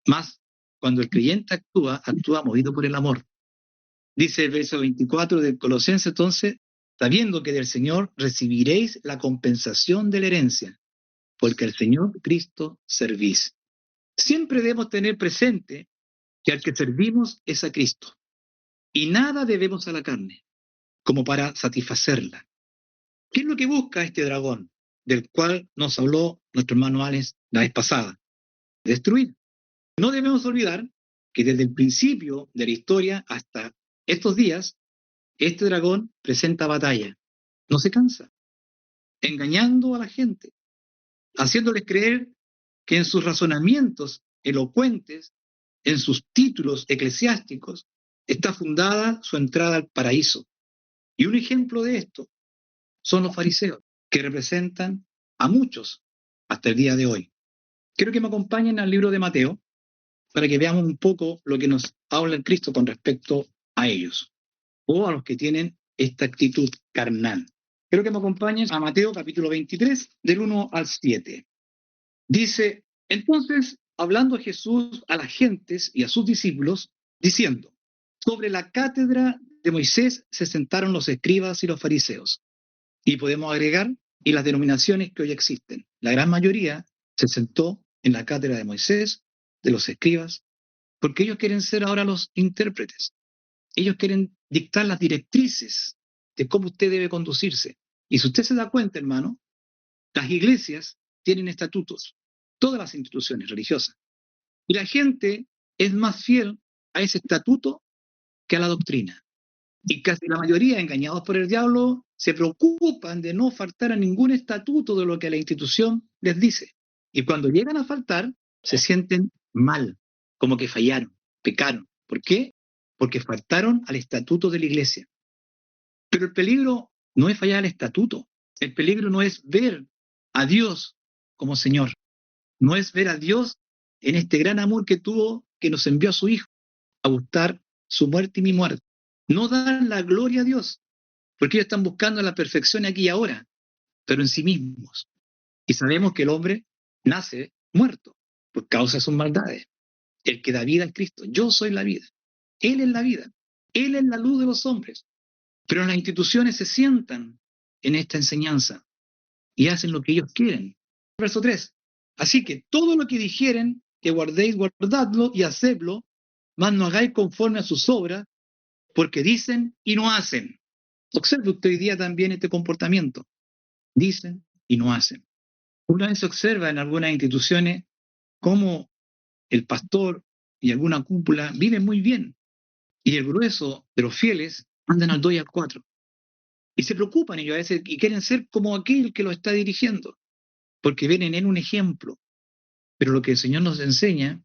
Más, cuando el creyente actúa, actúa movido por el amor. Dice el verso 24 del Colosenses, entonces, sabiendo que del Señor recibiréis la compensación de la herencia, porque al Señor Cristo servís. Siempre debemos tener presente que al que servimos es a Cristo. Y nada debemos a la carne, como para satisfacerla. ¿Qué es lo que busca este dragón, del cual nos habló nuestro hermano Alex la vez pasada? Destruir. No debemos olvidar que desde el principio de la historia hasta estos días, este dragón presenta batalla. No se cansa, engañando a la gente, haciéndoles creer que en sus razonamientos elocuentes, en sus títulos eclesiásticos, está fundada su entrada al paraíso. Y un ejemplo de esto son los fariseos, que representan a muchos hasta el día de hoy. Quiero que me acompañen al libro de Mateo para que veamos un poco lo que nos habla el Cristo con respecto a ellos, o a los que tienen esta actitud carnal. Quiero que me acompañen a Mateo capítulo 23, del 1 al 7. Dice, entonces, hablando Jesús a las gentes y a sus discípulos, diciendo, sobre la cátedra de Moisés se sentaron los escribas y los fariseos. Y podemos agregar, y las denominaciones que hoy existen. La gran mayoría se sentó en la cátedra de Moisés, de los escribas, porque ellos quieren ser ahora los intérpretes. Ellos quieren dictar las directrices de cómo usted debe conducirse. Y si usted se da cuenta, hermano, las iglesias tienen estatutos, todas las instituciones religiosas. Y la gente es más fiel a ese estatuto que a la doctrina. Y casi la mayoría, engañados por el diablo, se preocupan de no faltar a ningún estatuto de lo que la institución les dice. Y cuando llegan a faltar, se sienten mal, como que fallaron, pecaron. ¿Por qué? Porque faltaron al estatuto de la iglesia. Pero el peligro no es fallar al estatuto. El peligro no es ver a Dios como Señor. No es ver a Dios en este gran amor que tuvo, que nos envió a su Hijo a buscar su muerte y mi muerte. No dar la gloria a Dios, porque ellos están buscando la perfección aquí y ahora, pero en sí mismos. Y sabemos que el hombre nace muerto por causa de sus maldades. El que da vida es Cristo. Yo soy la vida. Él es la vida. Él es la luz de los hombres. Pero las instituciones se sientan en esta enseñanza y hacen lo que ellos quieren. Verso 3. Así que todo lo que dijeren que guardéis, guardadlo y hacedlo, mas no hagáis conforme a sus obras, porque dicen y no hacen. Observe usted hoy día también este comportamiento. Dicen y no hacen. Una vez se observa en algunas instituciones cómo el pastor y alguna cúpula viven muy bien y el grueso de los fieles andan al 2 y al 4. Y se preocupan ellos a veces y quieren ser como aquel que lo está dirigiendo, porque ven en él un ejemplo. Pero lo que el Señor nos enseña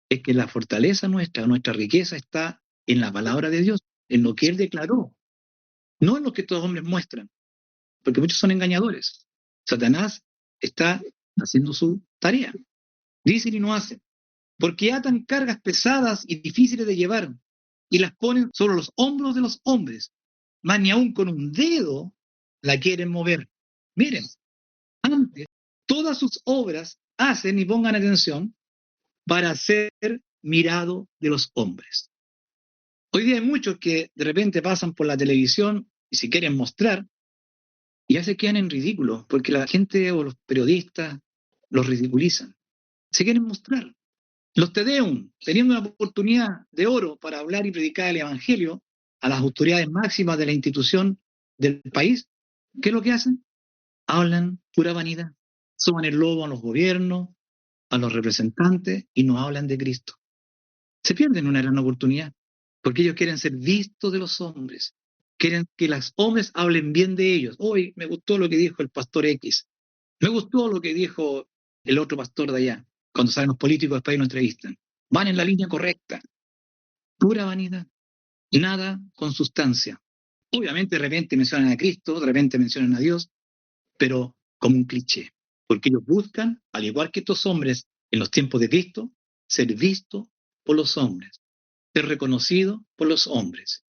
es que la fortaleza nuestra, nuestra riqueza está en la palabra de Dios, en lo que Él declaró, no en lo que estos hombres muestran, porque muchos son engañadores. Satanás está haciendo su tarea. Dicen y no hacen, porque atan cargas pesadas y difíciles de llevar y las ponen sobre los hombros de los hombres, mas ni aún con un dedo la quieren mover. Miren, antes todas sus obras hacen, y pongan atención, para ser mirado de los hombres. Hoy día hay muchos que de repente pasan por la televisión y se quieren mostrar y ya se quedan en ridículo, porque la gente o los periodistas los ridiculizan. Se quieren mostrar. Los Tedeum, teniendo una oportunidad de oro para hablar y predicar el Evangelio a las autoridades máximas de la institución del país, ¿qué es lo que hacen? Hablan pura vanidad. Soban el lobo a los gobiernos, a los representantes y no hablan de Cristo. Se pierden una gran oportunidad, porque ellos quieren ser vistos de los hombres. Quieren que los hombres hablen bien de ellos. Hoy me gustó lo que dijo el pastor X. Me gustó lo que dijo el otro pastor de allá. Cuando salen los políticos después y lo entrevistan. Van en la línea correcta. Pura vanidad. Nada con sustancia. Obviamente de repente mencionan a Cristo, de repente mencionan a Dios, pero como un cliché, porque ellos buscan, al igual que estos hombres en los tiempos de Cristo, ser vistos por los hombres, ser reconocidos por los hombres.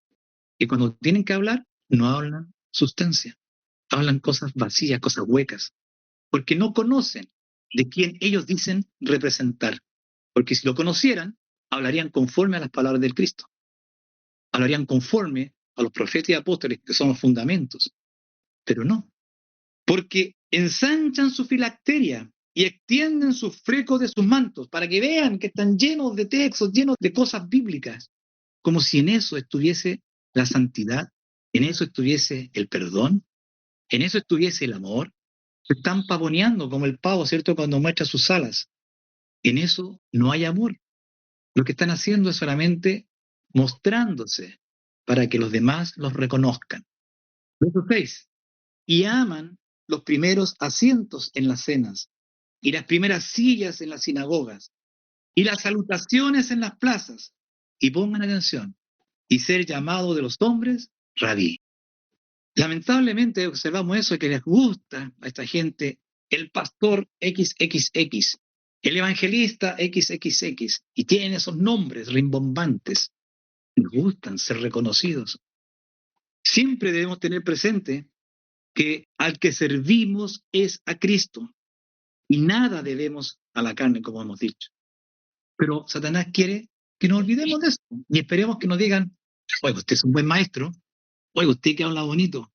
Y cuando tienen que hablar, no hablan sustancia, hablan cosas vacías, cosas huecas, porque no conocen de quién ellos dicen representar. Porque si lo conocieran, hablarían conforme a las palabras del Cristo, hablarían conforme a los profetas y apóstoles, que son los fundamentos, pero no, porque ensanchan su filacteria y extienden sus flecos de sus mantos para que vean que están llenos de textos, llenos de cosas bíblicas, como si en eso estuviese la santidad, en eso estuviese el perdón, en eso estuviese el amor. Se están pavoneando como el pavo, ¿cierto?, cuando muestra sus alas. En eso no hay amor. Lo que están haciendo es solamente mostrándose para que los demás los reconozcan. Verso 6. Y aman los primeros asientos en las cenas, y las primeras sillas en las sinagogas, y las salutaciones en las plazas, y pongan atención, y ser llamado de los hombres rabí. Lamentablemente observamos eso, que les gusta a esta gente el pastor XXX, el evangelista XXX, y tienen esos nombres rimbombantes. Les gustan ser reconocidos. Siempre debemos tener presente que al que servimos es a Cristo y nada debemos a la carne, como hemos dicho. Pero Satanás quiere que nos olvidemos de eso y esperemos que nos digan, oiga, usted es un buen maestro, oiga, usted que habla bonito.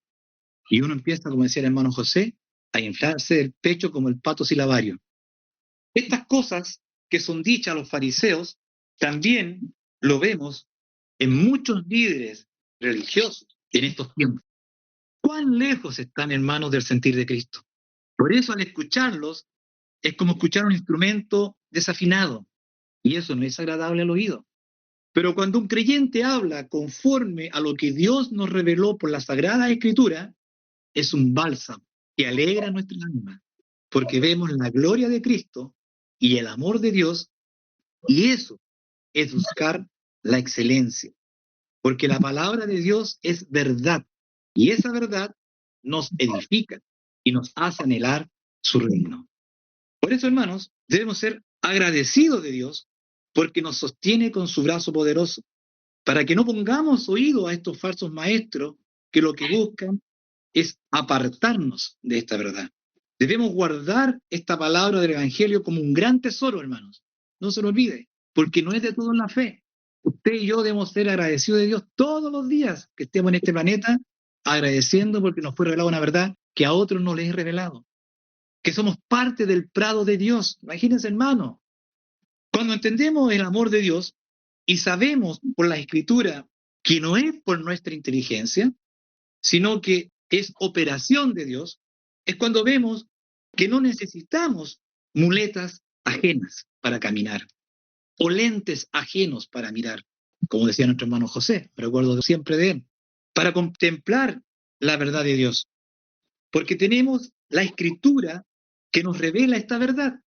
Y uno empieza, como decía el hermano José, a inflarse del pecho como el pato silabario. Estas cosas que son dichas a los fariseos, también lo vemos en muchos líderes religiosos en estos tiempos. ¿Cuán lejos están, hermanos, del sentir de Cristo? Por eso al escucharlos es como escuchar un instrumento desafinado y eso no es agradable al oído. Pero cuando un creyente habla conforme a lo que Dios nos reveló por la Sagrada Escritura, es un bálsamo que alegra nuestra alma, porque vemos la gloria de Cristo y el amor de Dios, y eso es buscar la excelencia, porque la palabra de Dios es verdad, y esa verdad nos edifica y nos hace anhelar su reino. Por eso, hermanos, debemos ser agradecidos de Dios, porque nos sostiene con su brazo poderoso, para que no pongamos oído a estos falsos maestros que lo que buscan es apartarnos de esta verdad. Debemos guardar esta palabra del Evangelio como un gran tesoro, hermanos. No se lo olvide, porque no es de todo en la fe. Usted y yo debemos ser agradecidos de Dios todos los días que estemos en este planeta, agradeciendo porque nos fue revelada una verdad que a otros no les es revelado. Que somos parte del prado de Dios. Imagínense, hermano, cuando entendemos el amor de Dios y sabemos por la Escritura que no es por nuestra inteligencia, sino que es operación de Dios, es cuando vemos que no necesitamos muletas ajenas para caminar o lentes ajenos para mirar, como decía nuestro hermano José, me recuerdo siempre de él, para contemplar la verdad de Dios, porque tenemos la Escritura que nos revela esta verdad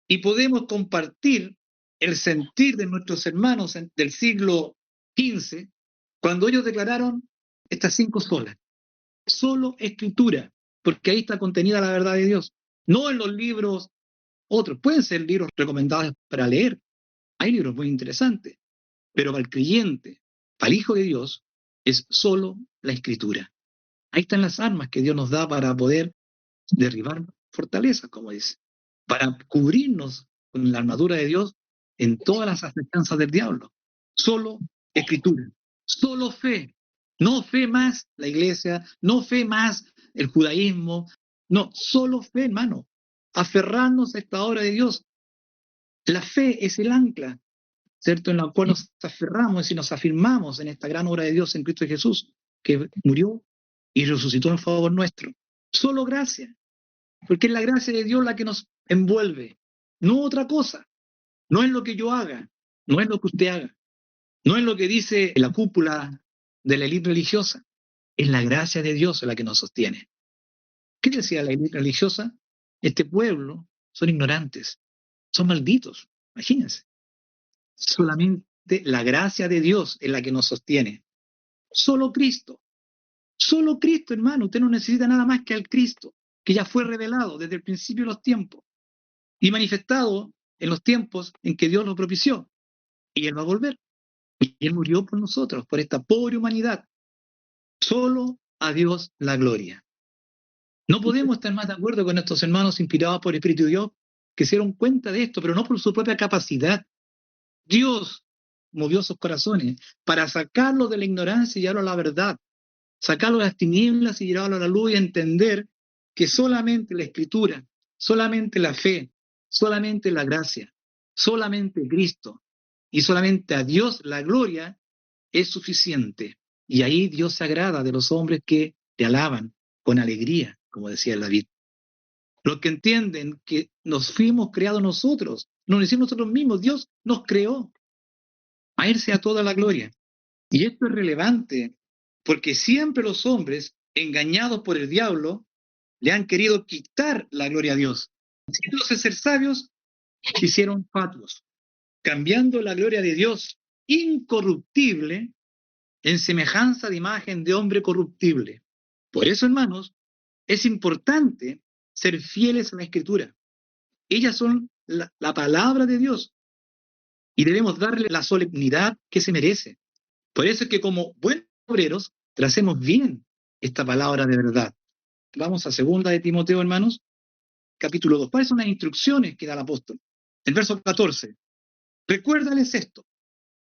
y podemos compartir el sentir de nuestros hermanos del siglo XV cuando ellos declararon estas 5 solas. Solo Escritura, porque ahí está contenida la verdad de Dios. No en los libros otros, pueden ser libros recomendados para leer. Hay libros muy interesantes, pero para el creyente, para el Hijo de Dios, es solo la Escritura. Ahí están las armas que Dios nos da para poder derribar fortalezas, como dice, para cubrirnos con la armadura de Dios en todas las acechanzas del diablo. Solo Escritura, solo fe, no fe más la iglesia, no fe más el judaísmo, no, solo fe, hermano, aferrarnos a esta obra de Dios. La fe es el ancla, ¿cierto?, en la cual nos aferramos y nos afirmamos en esta gran obra de Dios en Cristo Jesús, que murió y resucitó en favor nuestro. Solo gracia, porque es la gracia de Dios la que nos envuelve, no otra cosa. No es lo que yo haga, no es lo que usted haga, no es lo que dice la cúpula de la élite religiosa, es la gracia de Dios la que nos sostiene. ¿Qué decía la élite religiosa? Este pueblo son ignorantes, son malditos, imagínense. Solamente la gracia de Dios es la que nos sostiene. Solo Cristo. Solo Cristo, hermano. Usted no necesita nada más que al Cristo, que ya fue revelado desde el principio de los tiempos y manifestado en los tiempos en que Dios lo propició. Y Él va a volver. Y Él murió por nosotros, por esta pobre humanidad. Solo a Dios la gloria. No podemos estar más de acuerdo con estos hermanos inspirados por el Espíritu de Dios que se dieron cuenta de esto, pero no por su propia capacidad. Dios movió sus corazones para sacarlos de la ignorancia y llevarlos a la verdad, sacarlos de las tinieblas y llevarlos a la luz y entender que solamente la Escritura, solamente la fe, solamente la gracia, solamente Cristo y solamente a Dios la gloria es suficiente. Y ahí Dios se agrada de los hombres que te alaban con alegría, como decía el David. Los que entienden que nos fuimos creados nosotros, nos lo hicimos nosotros mismos, Dios nos creó. A Él sea toda la gloria. Y esto es relevante porque siempre los hombres, engañados por el diablo, le han querido quitar la gloria a Dios. Entonces, ser sabios, se hicieron fatuos, cambiando la gloria de Dios incorruptible en semejanza de imagen de hombre corruptible. Por eso, hermanos, es importante ser fieles a la Escritura. Ellas son la palabra de Dios y debemos darle la solemnidad que se merece. Por eso es que como buenos obreros tracemos bien esta palabra de verdad. Vamos a 2 de Timoteo, hermanos, capítulo 2. ¿Cuáles son las instrucciones que da el apóstol? El verso 14. Recuérdales esto,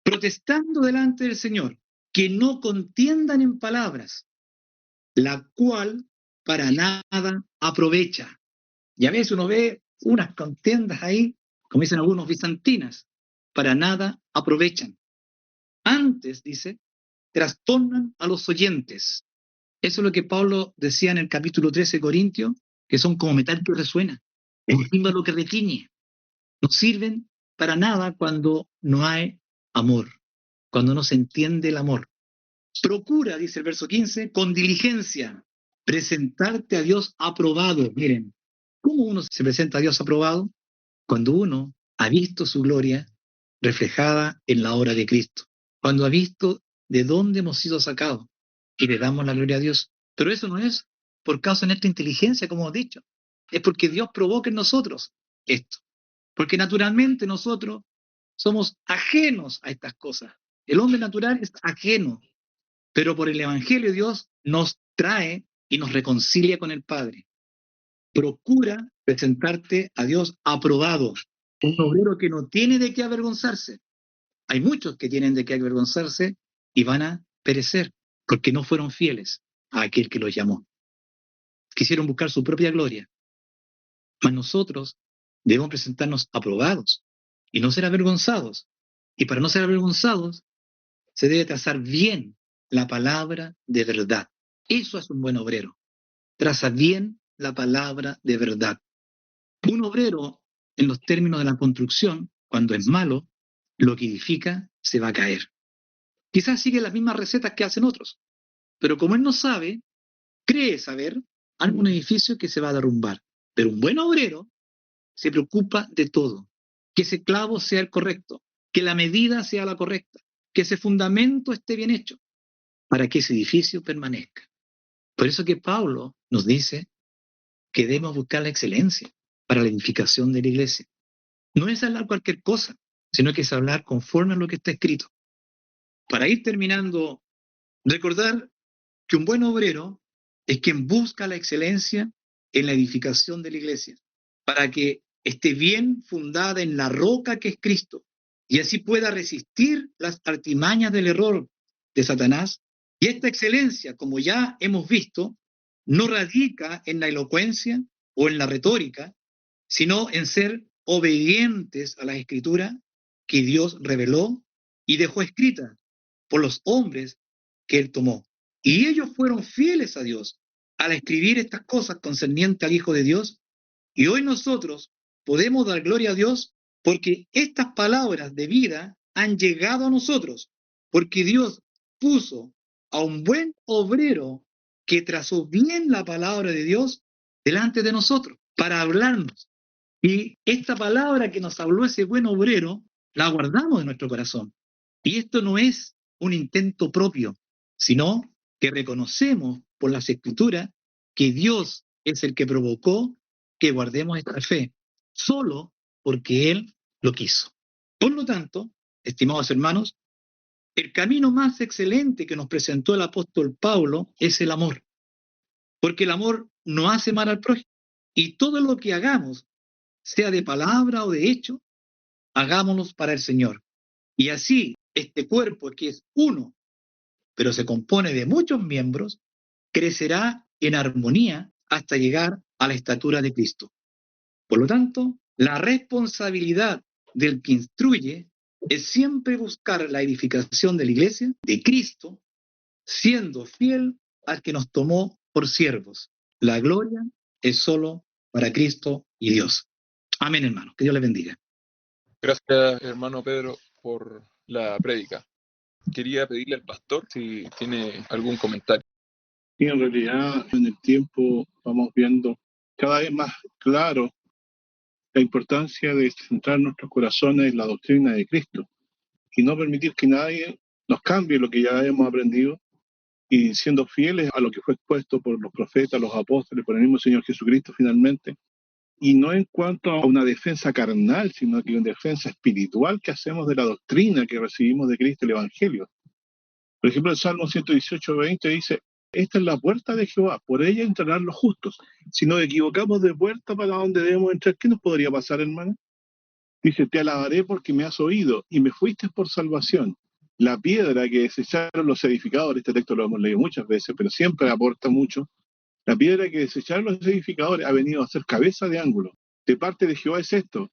protestando delante del Señor, que no contiendan en palabras, la cual para nada aprovecha. Y a veces uno ve unas contiendas ahí, como dicen algunos, bizantinas, para nada aprovechan. Antes, dice, trastornan a los oyentes. Eso es lo que Pablo decía en el capítulo 13 de Corintios, que son como metal que resuena, un símbolo que retiñe. No sirven para nada cuando no hay amor, cuando no se entiende el amor. Procura, dice el verso 15, con diligencia, presentarte a Dios aprobado. Miren, ¿cómo uno se presenta a Dios aprobado? Cuando uno ha visto su gloria reflejada en la obra de Cristo, cuando ha visto de dónde hemos sido sacados y le damos la gloria a Dios. Pero eso no es por causa de nuestra inteligencia, como hemos dicho, es porque Dios provoca en nosotros esto, porque naturalmente nosotros somos ajenos a estas cosas. El hombre natural es ajeno, pero por el Evangelio Dios nos trae y nos reconcilia con el Padre. Procura presentarte a Dios aprobado, un obrero que no tiene de qué avergonzarse. Hay muchos que tienen de qué avergonzarse y van a perecer porque no fueron fieles a aquel que los llamó. Quisieron buscar su propia gloria. Mas nosotros debemos presentarnos aprobados y no ser avergonzados. Y para no ser avergonzados, se debe trazar bien la palabra de verdad. Eso es un buen obrero. Traza bien la palabra de verdad. Un obrero, en los términos de la construcción, cuando es malo, lo que edifica se va a caer. Quizás sigue las mismas recetas que hacen otros, pero como él no sabe, cree saber, arma un edificio que se va a derrumbar. Pero un buen obrero se preocupa de todo, que ese clavo sea el correcto, que la medida sea la correcta, que ese fundamento esté bien hecho, para que ese edificio permanezca. Por eso que Pablo nos dice que debemos buscar la excelencia para la edificación de la iglesia. No es hablar cualquier cosa, sino que es hablar conforme a lo que está escrito. Para ir terminando, recordar que un buen obrero es quien busca la excelencia en la edificación de la iglesia, para que esté bien fundada en la roca que es Cristo, y así pueda resistir las artimañas del error de Satanás. Y esta excelencia, como ya hemos visto, no radica en la elocuencia o en la retórica, sino en ser obedientes a la Escritura que Dios reveló y dejó escrita por los hombres que Él tomó. Y ellos fueron fieles a Dios al escribir estas cosas concernientes al Hijo de Dios. Y hoy nosotros podemos dar gloria a Dios porque estas palabras de vida han llegado a nosotros, porque Dios puso a un buen obrero que trazó bien la palabra de Dios delante de nosotros para hablarnos. Y esta palabra que nos habló ese buen obrero, la guardamos en nuestro corazón. Y esto no es un intento propio, sino que reconocemos por las Escrituras que Dios es el que provocó que guardemos esta fe, solo porque Él lo quiso. Por lo tanto, estimados hermanos, el camino más excelente que nos presentó el apóstol Pablo es el amor, porque el amor no hace mal al prójimo. Y todo lo que hagamos, sea de palabra o de hecho, hagámonos para el Señor. Y así, este cuerpo que es uno, pero se compone de muchos miembros, crecerá en armonía hasta llegar a la estatura de Cristo. Por lo tanto, la responsabilidad del que instruye es siempre buscar la edificación de la iglesia, de Cristo, siendo fiel al que nos tomó por siervos. La gloria es solo para Cristo y Dios. Amén, hermano. Que Dios les bendiga. Gracias, hermano Pedro, por la prédica. Quería pedirle al pastor si tiene algún comentario. Y en realidad, en el tiempo vamos viendo cada vez más claro la importancia de centrar nuestros corazones en la doctrina de Cristo y no permitir que nadie nos cambie lo que ya hemos aprendido, y siendo fieles a lo que fue expuesto por los profetas, los apóstoles, por el mismo Señor Jesucristo finalmente, y no en cuanto a una defensa carnal, sino que una defensa espiritual que hacemos de la doctrina que recibimos de Cristo, el Evangelio. Por ejemplo, el Salmo 118:20 dice: esta es la puerta de Jehová, por ella entrarán los justos. Si nos equivocamos de puerta para donde debemos entrar, ¿qué nos podría pasar, hermano? Dice: te alabaré porque me has oído y me fuiste por salvación. La piedra que desecharon los edificadores, este texto lo hemos leído muchas veces, pero siempre aporta mucho. La piedra que desecharon los edificadores ha venido a ser cabeza de ángulo. De parte de Jehová es esto: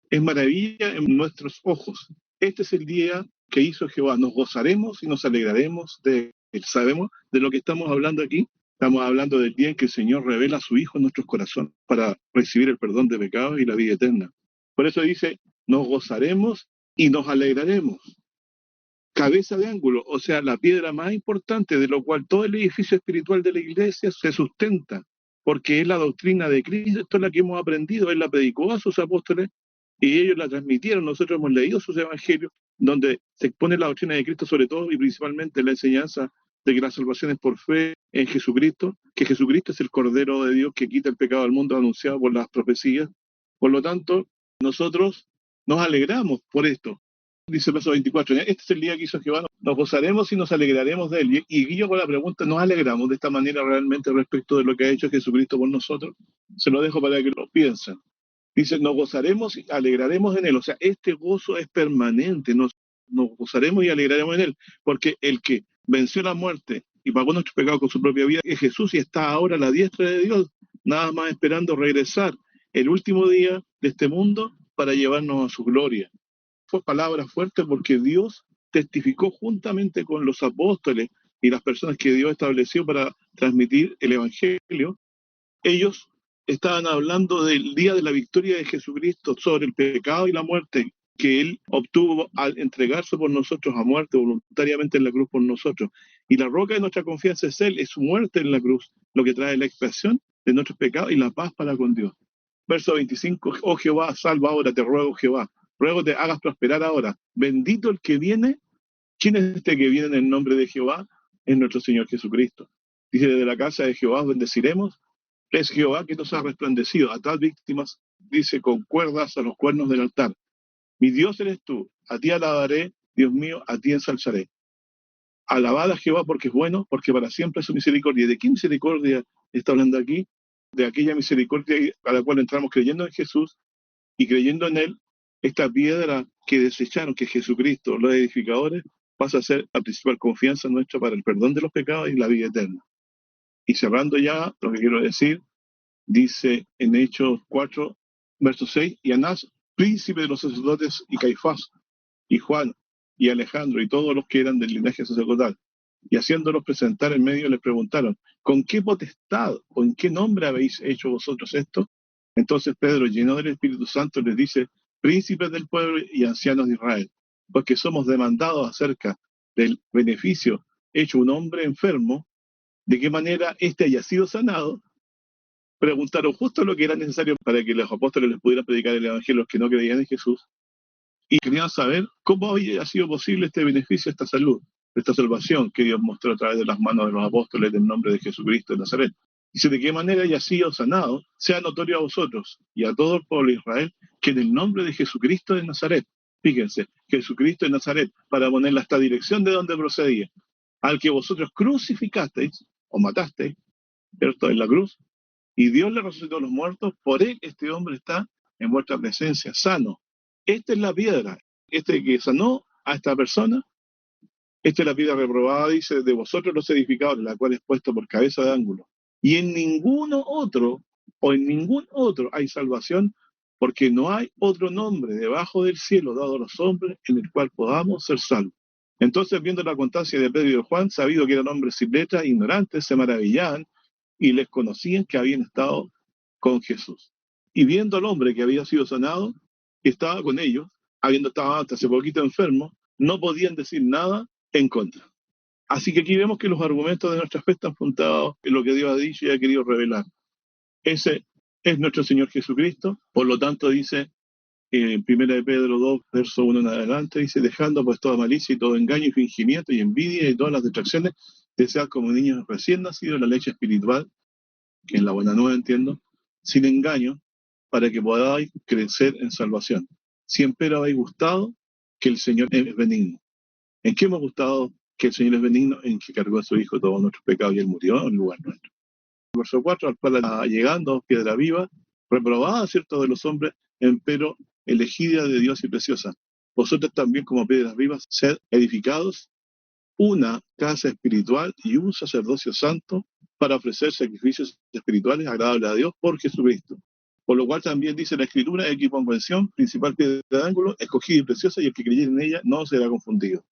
es maravilla en nuestros ojos. Este es el día que hizo Jehová. Nos gozaremos y nos alegraremos de él. ¿Sabemos de lo que estamos hablando aquí? Estamos hablando del día en que el Señor revela a su Hijo en nuestros corazones para recibir el perdón de pecados y la vida eterna. Por eso dice: nos gozaremos y nos alegraremos. Cabeza de ángulo, o sea, la piedra más importante de lo cual todo el edificio espiritual de la iglesia se sustenta, porque es la doctrina de Cristo, esto es la que hemos aprendido. Él la predicó a sus apóstoles y ellos la transmitieron. Nosotros hemos leído sus evangelios, donde se expone la doctrina de Cristo, sobre todo y principalmente la enseñanza de que la salvación es por fe en Jesucristo, que Jesucristo es el Cordero de Dios que quita el pecado del mundo, anunciado por las profecías. Por lo tanto, nosotros nos alegramos por esto. Dice el verso 24: este es el día que hizo Jehová, nos gozaremos y nos alegraremos de él. Y yo con la pregunta: ¿nos alegramos de esta manera realmente respecto de lo que ha hecho Jesucristo por nosotros? Se lo dejo para que lo piensen. Dice: nos gozaremos y alegraremos en él. O sea, este gozo es permanente. Nos gozaremos y alegraremos en él, porque el que venció la muerte y pagó nuestros pecados con su propia vida es Jesús, y está ahora a la diestra de Dios, nada más esperando regresar el último día de este mundo para llevarnos a su gloria. Fue palabra fuerte, porque Dios testificó juntamente con los apóstoles y las personas que Dios estableció para transmitir el Evangelio. Ellos estaban hablando del día de la victoria de Jesucristo sobre el pecado y la muerte que Él obtuvo al entregarse por nosotros a muerte voluntariamente en la cruz por nosotros. Y la roca de nuestra confianza es Él, es su muerte en la cruz, lo que trae la expiación de nuestros pecados y la paz para con Dios. Verso 25: oh Jehová, salva ahora, te ruego Jehová. Ruego te hagas prosperar ahora. Bendito el que viene. ¿Quién es este que viene en el nombre de Jehová? Es nuestro Señor Jesucristo. Dice: desde la casa de Jehová os bendeciremos. Es Jehová que nos ha resplandecido. Atad víctimas, dice, con cuerdas a los cuernos del altar. Mi Dios eres tú. A ti alabaré, Dios mío, a ti ensalzaré. Alabad a Jehová porque es bueno, porque para siempre es su misericordia. ¿De qué misericordia está hablando aquí? De aquella misericordia a la cual entramos creyendo en Jesús, y creyendo en Él, esta piedra que desecharon, que es Jesucristo, los edificadores, pasa a ser la principal confianza nuestra para el perdón de los pecados y la vida eterna. Y cerrando ya, lo que quiero decir, dice en Hechos 4, verso 6: y Anás, príncipe de los sacerdotes, y Caifás, y Juan, y Alejandro, y todos los que eran del linaje sacerdotal, y haciéndolos presentar en medio, les preguntaron: ¿con qué potestad o en qué nombre habéis hecho vosotros esto? Entonces Pedro, lleno del Espíritu Santo, les dice: príncipes del pueblo y ancianos de Israel, porque somos demandados acerca del beneficio hecho un hombre enfermo, de qué manera éste haya sido sanado. Preguntaron justo lo que era necesario para que los apóstoles les pudieran predicar el Evangelio a los que no creían en Jesús, y querían saber cómo había sido posible este beneficio, esta salud. esta salvación que Dios mostró a través de las manos de los apóstoles del nombre de Jesucristo de Nazaret. Dice, de qué manera haya sido sanado, sea notorio a vosotros y a todo el pueblo de Israel, que en el nombre de Jesucristo de Nazaret, fíjense, Jesucristo de Nazaret, para ponerle esta dirección de donde procedía, al que vosotros crucificasteis o matasteis, ¿cierto?, en la cruz, y Dios le resucitó a los muertos, por él este hombre está en vuestra presencia, sano. Esta es la piedra, este que sanó a esta persona, esta es la piedra reprobada, dice, de vosotros los edificadores, la cual es puesta por cabeza de ángulo. Y en ninguno otro, o en ningún otro hay salvación, porque no hay otro nombre debajo del cielo dado a los hombres en el cual podamos ser salvos. Entonces, viendo la constancia de Pedro y de Juan, sabido que eran hombres sin letra, ignorantes, se maravillaban y les conocían que habían estado con Jesús. Y viendo al hombre que había sido sanado, que estaba con ellos, habiendo estado hasta hace poquito enfermo, no podían decir nada en contra. Así que aquí vemos que los argumentos de nuestra fe están fundados en lo que Dios ha dicho y ha querido revelar. Ese es nuestro Señor Jesucristo. Por lo tanto, dice en 1 de Pedro 2, verso 1 en adelante, dice, dejando pues toda malicia y todo engaño y fingimiento y envidia y todas las distracciones, desead como niños recién nacidos la leche espiritual, que es la buena nueva, entiendo, sin engaño, para que podáis crecer en salvación. Siempre habéis gustado que el Señor es benigno. ¿En qué hemos gustado que el Señor es benigno? En que cargó a su Hijo todos nuestros pecados y Él murió en lugar nuestro. Verso 4, al cual llegando, piedra viva, reprobada, cierto, de los hombres, empero elegida de Dios y preciosa. Vosotros también, como piedras vivas, sed edificados una casa espiritual y un sacerdocio santo para ofrecer sacrificios espirituales agradables a Dios por Jesucristo. Por lo cual también dice la Escritura, equipo en convención, principal piedra de ángulo, escogida y preciosa, y el que creyere en ella no será confundido.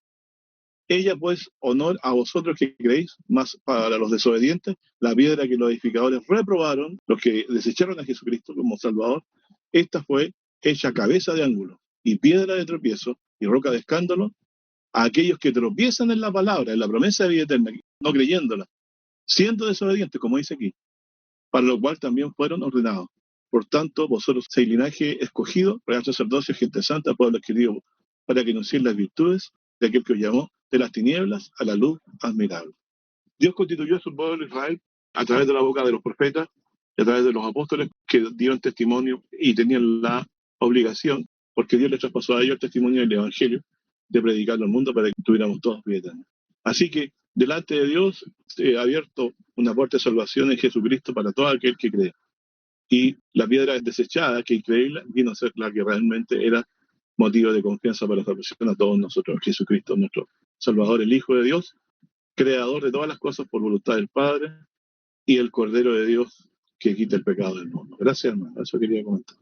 Ella pues, honor a vosotros que creéis, más para los desobedientes, la piedra que los edificadores reprobaron, los que desecharon a Jesucristo como Salvador, esta fue hecha cabeza de ángulo, y piedra de tropiezo, y roca de escándalo, a aquellos que tropiezan en la palabra, en la promesa de vida eterna, no creyéndola, siendo desobedientes, como dice aquí, para lo cual también fueron ordenados. Por tanto, vosotros sois linaje escogido, real sacerdocio, gente santa, pueblo adquirido, para que anunciéis las virtudes de aquel que os llamó de las tinieblas a la luz admirable. Dios constituyó a su pueblo Israel a través de la boca de los profetas y a través de los apóstoles que dieron testimonio y tenían la obligación, porque Dios les traspasó a ellos el testimonio del Evangelio, de predicarlo al mundo para que tuviéramos todos vida eterna. Así que delante de Dios se ha abierto una puerta de salvación en Jesucristo para todo aquel que cree. Y la piedra desechada, que increíble, vino a ser la que realmente era motivo de confianza para la salvación a todos nosotros. Jesucristo, nuestro Salvador, el Hijo de Dios, creador de todas las cosas por voluntad del Padre, y el Cordero de Dios que quita el pecado del mundo. Gracias, hermano. Eso quería comentar.